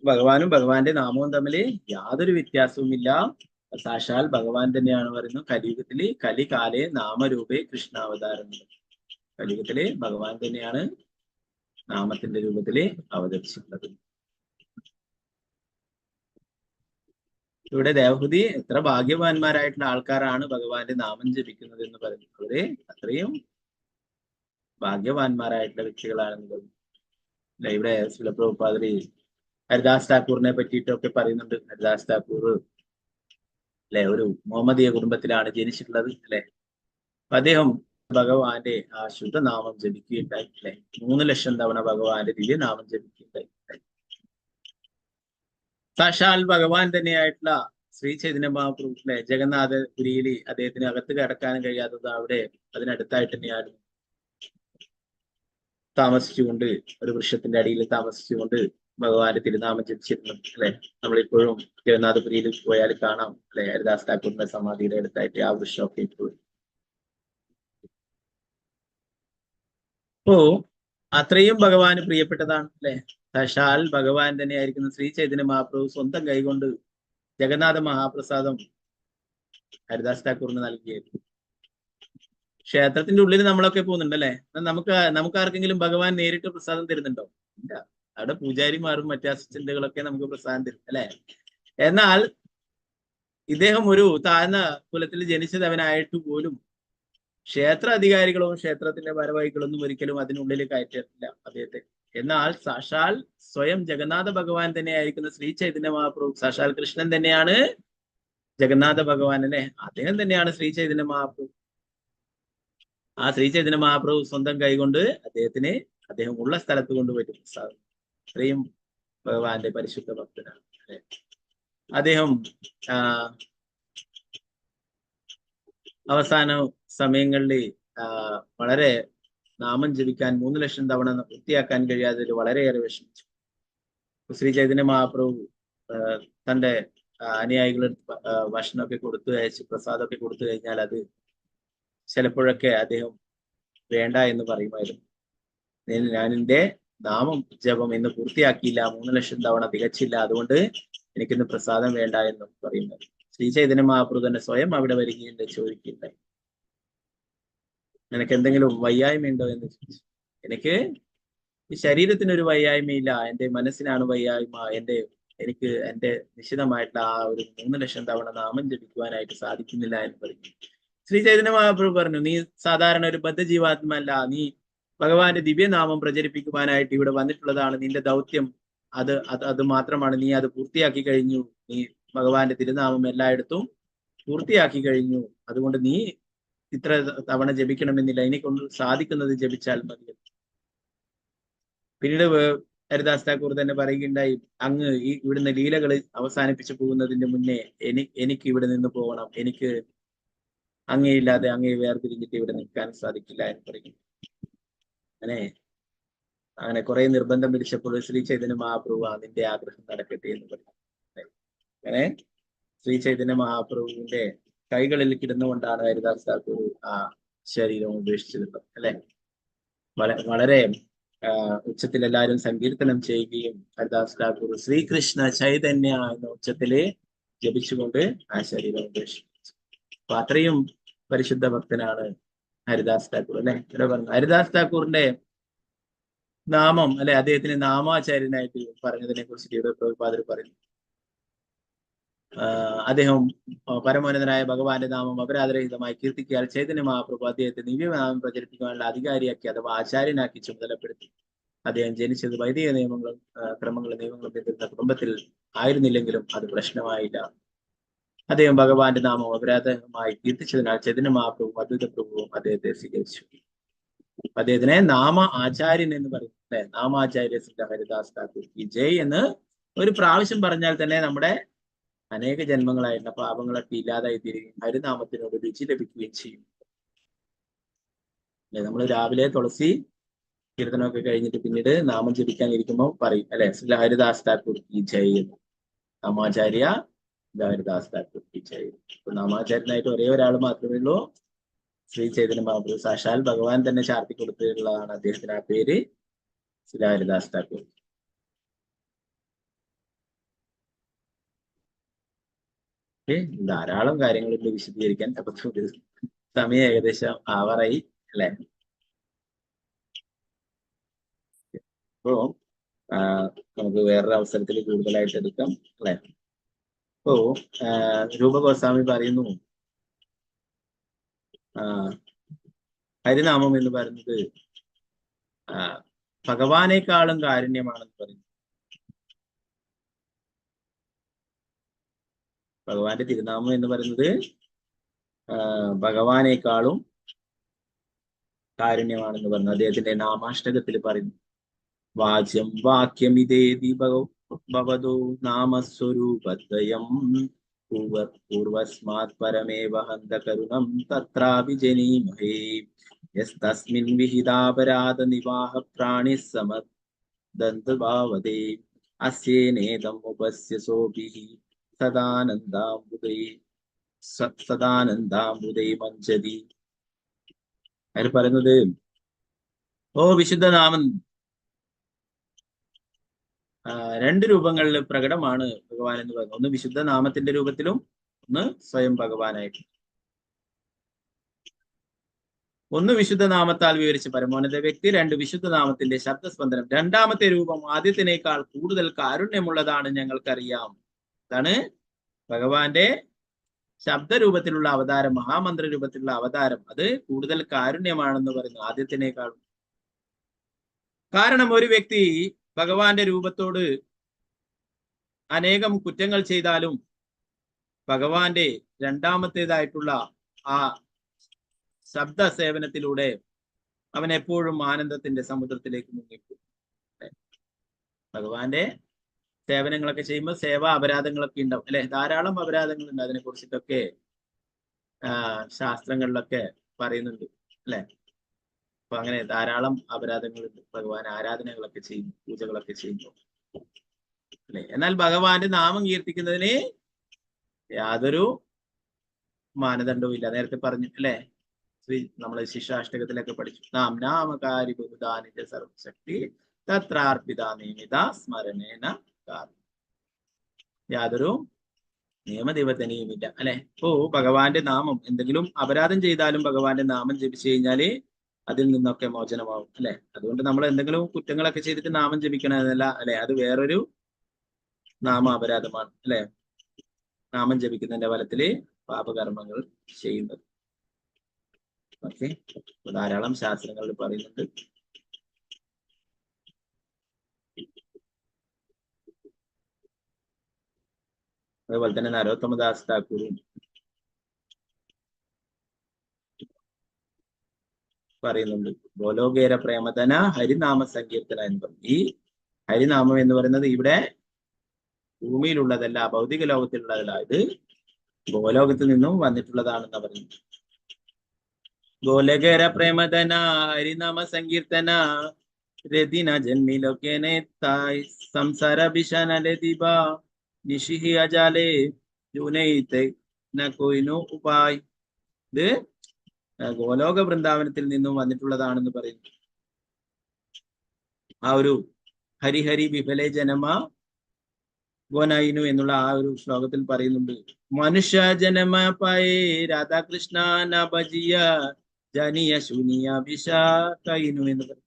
ഭഗവാനും ഭഗവാന്റെ നാമവും തമ്മിൽ യാതൊരു വ്യത്യാസവുമില്ല. സാക്ഷാൽ ഭഗവാൻ തന്നെയാണ് പറയുന്നത്. കലിയുഗത്തില് കലികാലേ നാമരൂപേ കൃഷ്ണാവതാരം. കലിയുഗത്തില് ഭഗവാൻ തന്നെയാണ് നാമത്തിന്റെ രൂപത്തില് അവതരിച്ചിട്ടുള്ളത്. ഇവിടെ ദേവഹൃതി എത്ര ഭാഗ്യവാന്മാരായിട്ടുള്ള ആൾക്കാരാണ് ഭഗവാന്റെ നാമം ജപിക്കുന്നത് എന്ന് പറയുന്നത്. അവര് അത്രയും ഭാഗ്യവാന്മാരായിട്ടുള്ള വ്യക്തികളാണെന്ന് പറയുന്നത്. ഇവിടെ ശിലപ്രഭുപാദരി ഹരിദാസ് ഠാക്കൂറിനെ പറ്റിയിട്ടൊക്കെ പറയുന്നുണ്ട്. ഹരിദാസ് ഠാക്കൂർ അല്ലെ ഒരു മുഹമ്മദീയ കുടുംബത്തിലാണ് ജനിച്ചിട്ടുള്ളത് അല്ലെ. അപ്പൊ അദ്ദേഹം ഭഗവാന്റെ ആ ശുദ്ധനാമം ജപിക്കുകയുണ്ടായി അല്ലെ. 3 ലക്ഷം തവണ ഭഗവാന്റെ ദിവ്യനാമം ജപിക്കുകയുണ്ടായി. സാക്ഷാൽ ഭഗവാൻ തന്നെയായിട്ടുള്ള ശ്രീ ചൈതന്യ മഹാപ്രഭു അല്ലെ ജഗന്നാഥപുരിയിൽ അദ്ദേഹത്തിന് അകത്ത് കടക്കാനും കഴിയാത്തത് അവിടെ അതിനടുത്തായിട്ട് തന്നെയാണ് താമസിച്ചുകൊണ്ട് ഒരു വൃക്ഷത്തിന്റെ അടിയിൽ താമസിച്ചുകൊണ്ട് ഭഗവാന്റെ തിരുനാമം ജപിച്ചിരുന്നു അല്ലെ. നമ്മളിപ്പോഴും ജഗന്നാഥപുരിയിൽ പോയാൽ കാണാം അല്ലെ, ഹരിദാസ് ഠാക്കൂറിന്റെ സമാധിയുടെ അടുത്തായിട്ട് ആ വൃക്ഷമൊക്കെ ഇപ്പോഴും. അപ്പോ അത്രയും ഭഗവാന് പ്രിയപ്പെട്ടതാണ് അല്ലെ. സാക്ഷാൽ ഭഗവാൻ തന്നെയായിരിക്കുന്ന ശ്രീ ചൈതന്യ മഹാപ്രഭു സ്വന്തം കൈകൊണ്ട് ജഗന്നാഥ മഹാപ്രസാദം ഹരിദാസ് ഠാക്കൂറിന് നൽകിയായിരുന്നു. ക്ഷേത്രത്തിന്റെ ഉള്ളിൽ നമ്മളൊക്കെ പോകുന്നുണ്ട് അല്ലെ. നമുക്ക് ആർക്കെങ്കിലും ഭഗവാൻ നേരിട്ട് പ്രസാദം തരുന്നുണ്ടോ? ഇല്ല. അവിടെ പൂജാരിമാരും മറ്റു അസിസ്റ്റന്റുകളൊക്കെ നമുക്ക് പ്രസാദം തരും അല്ലെ. എന്നാൽ ഇദ്ദേഹം ഒരു താഴ്ന്ന കുലത്തിൽ ജനിച്ചതവനായിട്ട് പോലും ക്ഷേത്ര അധികാരികളോ ക്ഷേത്രത്തിന്റെ ഭാരവാഹികളൊന്നും ഒരിക്കലും അതിനുള്ളിൽ കയറ്റില്ല അദ്ദേഹത്തെ. എന്നാൽ സാക്ഷാൽ സ്വയം ജഗന്നാഥ ഭഗവാൻ തന്നെയായിരിക്കുന്ന ശ്രീ ചൈതന്യ മഹാപ്രഭു, സാക്ഷാൽ കൃഷ്ണൻ തന്നെയാണ് ജഗന്നാഥ ഭഗവാൻ അല്ലെ. അദ്ദേഹം തന്നെയാണ് ശ്രീ ചൈതന്യ മഹാപ്രഭു. ആ ശ്രീ ചൈതന്യ മഹാപ്രഭു സ്വന്തം കൈകൊണ്ട് അദ്ദേഹം ഉള്ള സ്ഥലത്ത് കൊണ്ടുപോയിട്ട് പ്രസാദം. അത്രയും ഭഗവാന്റെ പരിശുദ്ധ ഭക്തനാണ് അല്ലെ. അദ്ദേഹം അവസാന സമയങ്ങളിൽ വളരെ നാമം ജപിക്കാൻ 3 ലക്ഷം തവണ പൂർത്തിയാക്കാൻ കഴിയാതെ വളരെയേറെ വിഷമിച്ചു. ശ്രീ ചൈതന്യ മഹാപ്രഭു തന്റെ അനുയായികളെടുത്ത് ഭക്ഷണമൊക്കെ കൊടുത്തു അയച്ച് പ്രസാദമൊക്കെ കൊടുത്തു കഴിഞ്ഞാൽ അത് ചിലപ്പോഴൊക്കെ അദ്ദേഹം വേണ്ട എന്ന് പറയുമായിരുന്നു. ഞാൻ എൻ്റെ നാമം ജപം ഇന്ന് പൂർത്തിയാക്കിയില്ല, 3 ലക്ഷം തവണ തികച്ചില്ല, അതുകൊണ്ട് എനിക്കിന്ന് പ്രസാദം വേണ്ട എന്നും പറയുന്നത്. ശ്രീ ചൈതന്യ മഹാപ്രഭു തന്നെ സ്വയം അവിടെ വരികയുണ്ട്, ചോദിക്കുകയുണ്ടായി, നിനക്ക് എന്തെങ്കിലും വയ്യായ്മയുണ്ടോ എന്ന് ചോദിച്ചു. എനിക്ക് ഈ ശരീരത്തിനൊരു വയ്യായ്മയില്ല, എൻ്റെ മനസ്സിനാണ് വയ്യായ്മ. എനിക്ക് എൻ്റെ നിശ്ചിതമായിട്ടുള്ള ആ ഒരു 3 ലക്ഷം തവണ നാമം ജപിക്കുവാനായിട്ട് സാധിക്കുന്നില്ല എന്ന് പറഞ്ഞു. ശ്രീ ചൈതന്യ മഹാപ്രഭു പറഞ്ഞു, നീ സാധാരണ ഒരു ബദ്ധജീവാത്മല്ല, നീ ഭഗവാന്റെ ദിവ്യനാമം പ്രചരിപ്പിക്കുവാനായിട്ട് ഇവിടെ വന്നിട്ടുള്ളതാണ്. നിന്റെ ദൗത്യം അത് മാത്രമാണ്. നീ അത് പൂർത്തിയാക്കി കഴിഞ്ഞു. നീ ഭഗവാന്റെ തിരുനാമം എല്ലായിടത്തും പൂർത്തിയാക്കി കഴിഞ്ഞു. അതുകൊണ്ട് നീ ഇത്ര തവണ ജപിക്കണമെന്നില്ല, ഇനി കൊണ്ട് സാധിക്കുന്നത് ജപിച്ചാൽ മതി. പിന്നീട് ഹരിദാസ് താക്കൂർ തന്നെ പറയുകയുണ്ടായി, അങ്ങ് ഈ ഇവിടുന്ന് ലീലകൾ അവസാനിപ്പിച്ചു പോകുന്നതിന്റെ മുന്നേ എനിക്ക് ഇവിടെ നിന്ന് പോകണം, എനിക്ക് അങ്ങേയില്ലാതെ അങ്ങേ വേർതിരിഞ്ഞിട്ട് ഇവിടെ നിൽക്കാൻ സാധിക്കില്ല എന്ന് പറയും. അങ്ങനെ കുറെ നിർബന്ധം പിടിച്ചപ്പോൾ ശ്രീ ചൈതന്യ മഹാപ്രഭു നിന്റെ ആഗ്രഹം നടക്കട്ടെ എന്ന് പറയും. അങ്ങനെ ശ്രീ ചൈതന്യ മഹാപ്രഭുവിന്റെ കൈകളിൽ കിടന്നുകൊണ്ടാണ് ഹരിദാസ് താക്കൂർ ആ ശരീരം ഉപേക്ഷിച്ചത്. അല്ലെ, വളരെ ഉച്ചത്തിൽ എല്ലാവരും സങ്കീർത്തനം ചെയ്യുകയും ഹരിദാസ് താക്കൂർ ശ്രീകൃഷ്ണ ചൈതന്യ എന്ന ഉച്ചത്തില് ജപിച്ചുകൊണ്ട് ആ ശരീരം ഉപേക്ഷിച്ചു. അപ്പൊ അത്രയും പരിശുദ്ധ ഭക്തനാണ് ഹരിദാസ് താക്കൂർ. അല്ലെ, ഇവിടെ പറഞ്ഞു ഹരിദാസ് താക്കൂറിന്റെ നാമം, അല്ലെ, അദ്ദേഹത്തിന് നാമാചാര്യനായിട്ട് പറഞ്ഞതിനെ കുറിച്ചിട്ട് ഇവിടെ പ്രഭുപാദർ പറയുന്നു. അദ്ദേഹം പരമോന്നതനായ ഭഗവാന്റെ നാമം അപരാധരഹിതമായി കീർത്തിക്കാൽ ചൈതന്യ മഹാപ്രഭു അദ്ദേഹത്തെ ദിവ്യനാമം പ്രചരിപ്പിക്കാനുള്ള അധികാരിയാക്കി അഥവാ ആചാര്യനാക്കി ചുമതലപ്പെടുത്തി. അദ്ദേഹം ജനിച്ചത് വൈദിക നിയമങ്ങളും ക്രമങ്ങളും നിയമങ്ങളും പിന്തുടരുന്ന കുടുംബത്തിൽ ആയിരുന്നില്ലെങ്കിലും അത് പ്രശ്നമായില്ല. അദ്ദേഹം ഭഗവാന്റെ നാമം അപരാധമായി കീർത്തിച്ചതിനാൽ ചൈതന്യ മഹാപ്രഭുവും അദ്വൈത പ്രഭുവും അദ്ദേഹത്തെ സ്വീകരിച്ചു. അദ്ദേഹത്തിനെ നാമ ആചാര്യൻ എന്ന് പറയും. അല്ലെ, നാമാചാര്യ സിദ്ധ ഹരിദാസ് താക്കൂർ ഈ ജയ് എന്ന് ഒരു പ്രാവശ്യം പറഞ്ഞാൽ തന്നെ നമ്മുടെ അനേക ജന്മങ്ങളായിരുന്ന പാപങ്ങളൊക്കെ ഇല്ലാതായി തീരുകയും ഹരിനാമത്തിനോട് രുചി ലഭിക്കുകയും ചെയ്യും. അല്ലെ, നമ്മൾ രാവിലെ തുളസി കീർത്തനമൊക്കെ കഴിഞ്ഞിട്ട് പിന്നീട് നാമം ജപിക്കാൻ ഇരിക്കുമ്പോൾ പറയും, അല്ലെ, ശ്രീ ഹരിദാസ് താക്കൂർ ഈ ജയ് എന്ന്. നാമാചാര്യ ഹരിദാസ് താക്കൂർ ഈ ജയ്. അപ്പൊ നാമാചാര്യനായിട്ട് ഒരേ ഒരാൾ മാത്രമേ ഉള്ളൂ, ശ്രീ ചൈതന്യ മഹാപ്രഭു. സാക്ഷാൽ ഭഗവാൻ തന്നെ ചാർത്തി കൊടുത്തിട്ടുള്ളതാണ് അദ്ദേഹത്തിന് ആ പേര്, ശ്രീ ഹരിദാസ് താക്കൂർ. ധാരാളം കാര്യങ്ങളിൽ വിശദീകരിക്കാൻ സമയം ഏകദേശം ആവാറായി. അല്ലെ, അപ്പോ നമുക്ക് വേറൊരു അവസരത്തിൽ കൂടുതലായിട്ട് എടുക്കാം. അല്ലെ, അപ്പോ രൂപ ഗോസ്വാമി പറയുന്നു, ഹരിനാമം എന്ന് പറയുന്നത് ഭഗവാനേക്കാളും കാരുണ്യമാണെന്ന് പറയുന്നു. ഭഗവാന്റെ തിരുനാമം എന്ന് പറയുന്നത് ഭഗവാനേക്കാളും കാരുണ്യമാണെന്ന് പറഞ്ഞു. അദ്ദേഹത്തിന്റെ നാമാഷ്ടകത്തിൽ പറയുന്നു, വാച്യം വാക്യം ഇതേതി ഭവതോ നാമസ്വരൂപദ്വയം പൂർവസ്മാത് പരമേവ ഹന്ത കരുണം തത്രാപി ജനീമഹേ യസ്തസ്മിൻ വിഹിതാപരാധ നിവാഹ പ്രാണി സമദന്തഭാവതേ അസ്യേനേദം ഉപസ്യ സോഭിഃ സദാനന്ദാംബുദൈ മഞ്ജതി. അതിൽ പറയുന്നത്, ഓ വിശുദ്ധനാമം രണ്ട് രൂപങ്ങളിൽ പ്രകടമാണ് ഭഗവാൻ എന്ന് പറയുന്നത്. ഒന്ന് വിശുദ്ധ നാമത്തിന്റെ രൂപത്തിലും ഒന്ന് സ്വയം ഭഗവാനായിട്ട്. ഒന്ന് വിശുദ്ധ നാമത്താൽ വിവരിച്ച പരമോന്നത വ്യക്തി, രണ്ട് വിശുദ്ധ നാമത്തിന്റെ ശബ്ദസ്പന്ദനം. രണ്ടാമത്തെ രൂപം ആദ്യത്തിനേക്കാൾ കൂടുതൽ കാരുണ്യമുള്ളതാണ് ഞങ്ങൾക്കറിയാം. അതാണ് ഭഗവാന്റെ ശബ്ദരൂപത്തിലുള്ള അവതാരം, മഹാമന്ത്ര രൂപത്തിലുള്ള അവതാരം, അത് കൂടുതൽ കാരുണ്യമാണെന്ന് പറയുന്നു ആദ്യത്തിനേക്കാളും. കാരണം ഒരു വ്യക്തി ഭഗവാന്റെ രൂപത്തോട് അനേകം കുറ്റങ്ങൾ ചെയ്താലും ഭഗവാന്റെ രണ്ടാമത്തേതായിട്ടുള്ള ആ ശബ്ദ സേവനത്തിലൂടെ അവൻ എപ്പോഴും ആനന്ദത്തിന്റെ സമുദ്രത്തിലേക്ക് മുങ്ങിക്കും. ഭഗവാന്റെ സേവനങ്ങളൊക്കെ ചെയ്യുമ്പോൾ സേവാ അപരാധങ്ങളൊക്കെ ഉണ്ടാവും. അല്ലെ, ധാരാളം അപരാധങ്ങളുണ്ട്. അതിനെ കുറിച്ചിട്ടൊക്കെ ശാസ്ത്രങ്ങളിലൊക്കെ പറയുന്നുണ്ട്. അല്ലെ, അപ്പൊ അങ്ങനെ ധാരാളം അപരാധങ്ങളുണ്ട് ഭഗവാൻ ആരാധനകളൊക്കെ ചെയ്യും, പൂജകളൊക്കെ ചെയ്യുമ്പോൾ. അല്ലെ, എന്നാൽ ഭഗവാന്റെ നാമം കീർത്തിക്കുന്നതിന് യാതൊരു മാനദണ്ഡവും ഇല്ല. നേരത്തെ പറഞ്ഞു, അല്ലെ, നമ്മള് ശിഷ്യാഷ്ടകത്തിലൊക്കെ പഠിച്ചു, നാമകാരി ബഹുദാനിജ സർവശക്തി തത്രാർപ്പിത നിയമിത സ്മരണേന കാര്യം. യാതൊരു നിയമനിബന്ധനയുമില്ല. അല്ലെ, ഇപ്പോ ഭഗവാന്റെ നാമം, എന്തെങ്കിലും അപരാധം ചെയ്താലും ഭഗവാന്റെ നാമം ജപിച്ചു കഴിഞ്ഞാല് അതിൽ നിന്നൊക്കെ മോചനമാവും. അല്ലെ, അതുകൊണ്ട് നമ്മൾ എന്തെങ്കിലും കുറ്റങ്ങളൊക്കെ ചെയ്തിട്ട് നാമം ജപിക്കണമെന്നല്ല. അല്ലെ, അത് വേറൊരു നാമ അപരാധമാണ്. അല്ലെ, നാമം ജപിക്കുന്നതിന്റെ ഫലത്തില് പാപകർമ്മങ്ങൾ ചെയ്യുന്നത്. ഓക്കെ, ധാരാളം ശാസ്ത്രങ്ങളിൽ പറയുന്നുണ്ട്. അതുപോലെ തന്നെ നരോത്തമദാസ് താക്കൂറും പറയുന്നുണ്ട്. ഗോലോകേര പ്രേമധന ഹരിനാമ സങ്കീർത്തന എന്ന് പറയും. ഈ ഹരിനാമം എന്ന് പറയുന്നത് ഇവിടെ ഭൂമിയിലുള്ളതല്ല, ഭൗതിക ലോകത്തിലുള്ളതല്ല, ഇത് ഗോലോകത്തിൽ നിന്നും വന്നിട്ടുള്ളതാണെന്ന് പറയുന്നത്. ഗോലകേര പ്രേമധന ഹരിനാമ സങ്കീർത്തന രതിന ജന്മിലോകേനെ തായ് സംസാര ഭിഷാനലതിബ നിഷിഹി അജാലേ ജൂനൈത്തെ ന കൊയ്നു ഉപായ്. ഇത് ഗോലോക വൃന്ദാവനത്തിൽ നിന്നും വന്നിട്ടുള്ളതാണെന്ന് പറയുന്നു. ആ ഒരു ഹരിഹരി വിഫലെ ജനമ ഗോനായിനു എന്നുള്ള ആ ഒരു ശ്ലോകത്തിൽ പറയുന്നുണ്ട്. മനുഷ്യ ജനമ പയേ രാധാകൃഷ്ണ നബജിയ ജനിയ ശൂനിയ വിഷ കൈനു എന്ന് പറയും.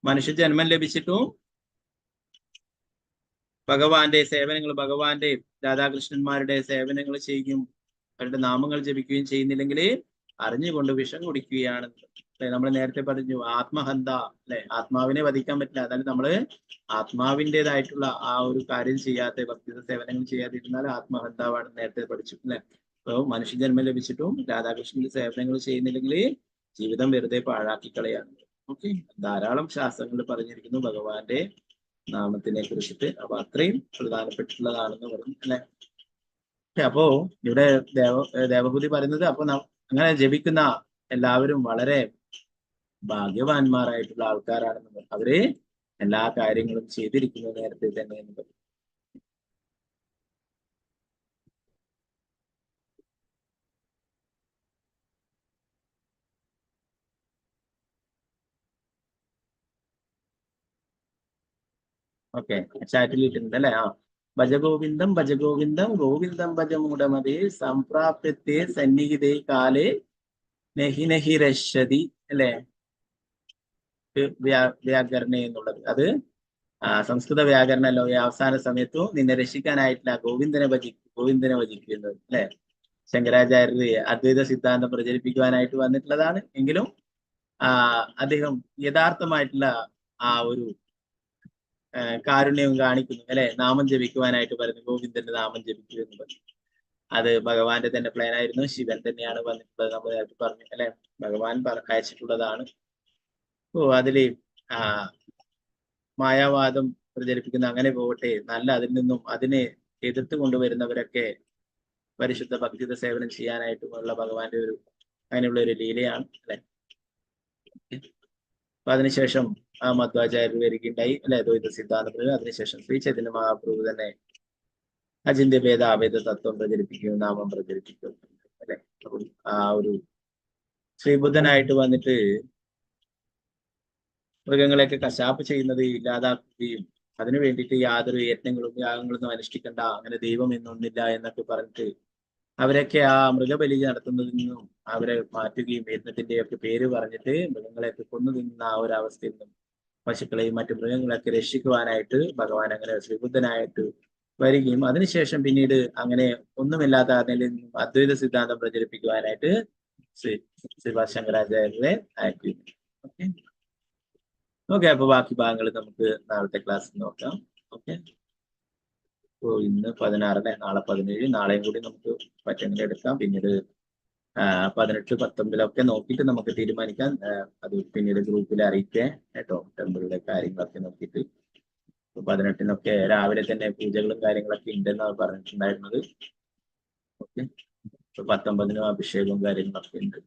മനുഷ്യ ജന്മം ലഭിച്ചിട്ടും ഭഗവാന്റെ സേവനങ്ങൾ, ഭഗവാന്റെ രാധാകൃഷ്ണന്മാരുടെ സേവനങ്ങൾ ചെയ്യുകയും അവരുടെ നാമങ്ങൾ ജപിക്കുകയും ചെയ്യുന്നില്ലെങ്കിൽ അറിഞ്ഞുകൊണ്ട് വിഷം കുടിക്കുകയാണ്. നമ്മൾ നേരത്തെ പറഞ്ഞു ആത്മഹന്ത, അല്ലെ? ആത്മാവിനെ വധിക്കാൻ പറ്റില്ല. അതായത് നമ്മള് ആത്മാവിൻ്റെതായിട്ടുള്ള ആ ഒരു കാര്യം ചെയ്യാതെ, ഭക്തി സേവനങ്ങൾ ചെയ്യാതിരുന്നാൽ ആത്മഹന്താവാണെന്ന് നേരത്തെ പഠിച്ചു, അല്ലെ? അപ്പോൾ മനുഷ്യജന്മം ലഭിച്ചിട്ടും രാധാകൃഷ്ണന്റെ സേവനങ്ങൾ ചെയ്യുന്നില്ലെങ്കിൽ ജീവിതം വെറുതെ പാഴാക്കി കളയാണ്. ഓക്കെ, ധാരാളം ശാസ്ത്രങ്ങൾ പറഞ്ഞിരിക്കുന്നു ഭഗവാന്റെ നാമത്തിനെ കുറിച്ചിട്ട്. അപ്പൊ അത്രയും പ്രധാനപ്പെട്ടിട്ടുള്ളതാണെന്ന് പറഞ്ഞു, അല്ലെ? അപ്പോ ഇവിടെ ദേവഭൂതി പറയുന്നത്, അപ്പൊ അങ്ങനെ ജപിക്കുന്ന എല്ലാവരും വളരെ ഭാഗ്യവാന്മാരായിട്ടുള്ള ആൾക്കാരാണെന്ന് പറഞ്ഞു. അവര് എല്ലാ കാര്യങ്ങളും ചെയ്തിരിക്കുന്നു നേരത്തെ തന്നെ എന്ന് പറഞ്ഞു. ഓക്കെ, ചാറ്റിൽ ഇട്ടിട്ടുണ്ട് അല്ലെ? ആ, ഭജഗോവിന്ദം ഭജഗോവിന്ദം ഗോവിന്ദം ഭജമൂടമതേ സംപ്രാപ്യത്തെ സന്നിഹിതേ കാലേ നഹി നഹി രശ്യതി, അല്ലെ? വ്യാകരണ എന്നുള്ളത് അത് സംസ്കൃത വ്യാകരണല്ലോ. ഈ അവസാന സമയത്തും നിന്നെ രക്ഷിക്കാനായിട്ടില്ല ഗോവിന്ദനെ ഭജിക്കുന്നത്, അല്ലെ? ശങ്കരാചാര്യര് അദ്വൈത സിദ്ധാന്തം പ്രചരിപ്പിക്കുവാനായിട്ട് വന്നിട്ടുള്ളതാണ്. എങ്കിലും അദ്ദേഹം യഥാർത്ഥമായിട്ടുള്ള ആ ഒരു കാരുണ്യവും കാണിക്കുന്നു, അല്ലെ? നാമം ജപിക്കുവാനായിട്ട് പറയുന്നു, ഗോവിന്ദന്റെ നാമം ജപിക്കൂ എന്ന് പറഞ്ഞു. അത് ഭഗവാന്റെ തന്നെ പ്ലാൻ ആയിരുന്നു. ശിവൻ തന്നെയാണ് വന്നിട്ടുള്ളത്, നമ്മൾ നേരത്തെ പറഞ്ഞു, അല്ലെ? ഭഗവാൻ അയച്ചിട്ടുള്ളതാണ്. ഓ, അതില് മായാവാദം പ്രചരിപ്പിക്കുന്ന അങ്ങനെ പോകട്ടെ, നല്ല അതിൽ നിന്നും അതിനെ എതിർത്ത് കൊണ്ടുവരുന്നവരൊക്കെ പരിശുദ്ധ ഭക്തിയുടെ സേവനം ചെയ്യാനായിട്ടുമുള്ള ഭഗവാന്റെ ഒരു അങ്ങനെയുള്ള ഒരു ലീലയാണ്, അല്ലെ? അപ്പൊ അതിനുശേഷം മധ്വാചാര്യർ വരികയുണ്ടായി, അല്ലെ? ദ്വൈത സിദ്ധാന്തപ്രകാരം. അതിനുശേഷം ശ്രീ ചൈതന്യ മഹാപ്രഭു തന്നെ അചിന്ത്യ ഭേദ അഭേദ തത്വം പ്രചരിപ്പിക്കുകയും നാമം പ്രചരിപ്പിക്കുകയും, അല്ലെ? അപ്പം ആ ഒരു ശ്രീബുദ്ധനായിട്ട് വന്നിട്ട് മൃഗങ്ങളെയൊക്കെ കശാപ്പ് ചെയ്യുന്നത് ഇല്ലാതാക്കുകയും അതിനു വേണ്ടിയിട്ട് യാതൊരു യത്നങ്ങളും യാഗങ്ങളൊന്നും അനുഷ്ഠിക്കണ്ട, അങ്ങനെ ദൈവം എന്നൊന്നില്ല എന്നൊക്കെ പറഞ്ഞിട്ട് അവരൊക്കെ ആ മൃഗബലി നടത്തുന്നതിൽ നിന്നും അവരെ മാറ്റുകയും യത്നത്തിന്റെ ഒക്കെ പേര് പറഞ്ഞിട്ട് മൃഗങ്ങളെയൊക്കെ കൊന്നു തിന്നുന്ന ആ ഒരു അവസ്ഥയിൽ നിന്നും പശുക്കളെയും മറ്റു മൃഗങ്ങളെയൊക്കെ രക്ഷിക്കുവാനായിട്ട് ഭഗവാൻ അങ്ങനെ ശ്രീബുദ്ധനായിട്ട് വരികയും അതിനുശേഷം പിന്നീട് അങ്ങനെ ഒന്നുമില്ലാത്ത നിലയിൽ നിന്നും അദ്വൈത സിദ്ധാന്തം പ്രചരിപ്പിക്കുവാനായിട്ട് ശങ്കരാചാര്യരെ അയക്കുന്നു. ഓക്കെ ഓക്കെ, അപ്പൊ ബാക്കി ഭാഗങ്ങൾ നമുക്ക് നാളത്തെ ക്ലാസ്സിൽ നോക്കാം. ഓക്കെ, അപ്പോൾ ഇന്ന് 16, നാളെ 17, നാളെയും കൂടി നമുക്ക് പറ്റുമെങ്കിൽ എടുക്കാം. പിന്നീട് 18, 19 നോക്കിയിട്ട് നമുക്ക് തീരുമാനിക്കാം. അത് പിന്നീട് ഗ്രൂപ്പിൽ അറിയിക്കേ കേട്ടോ, ടെമ്പിളിലെ കാര്യങ്ങളൊക്കെ നോക്കിയിട്ട്. 18 രാവിലെ തന്നെ പൂജകളും കാര്യങ്ങളൊക്കെ ഉണ്ടെന്നാണ് പറഞ്ഞിട്ടുണ്ടായിരുന്നത്. ഓക്കെ, 19 അഭിഷേകവും കാര്യങ്ങളൊക്കെ ഉണ്ട്.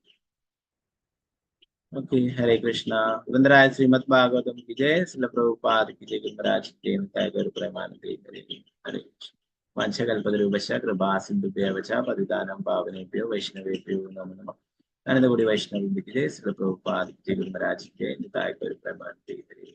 ओके, हरे कृष्णा। वंदराय श्रीमद् भागवतम की जय, श्रील प्रभुपाद की जय, महाराज की जय, गुरु प्रेमानंदे हरे हरे। वांछकल्पतरुभ्यश्च कृपा सिन्धुभ्यः च पतितानां पावनेभ्यो वैष्णवेभ्यो नमो नमः। आनंद कोटि वैष्णव की जय, श्रील प्रभुपाद की जय, गुरु महाराज की जय, गुरु प्रेमानंदे हरे।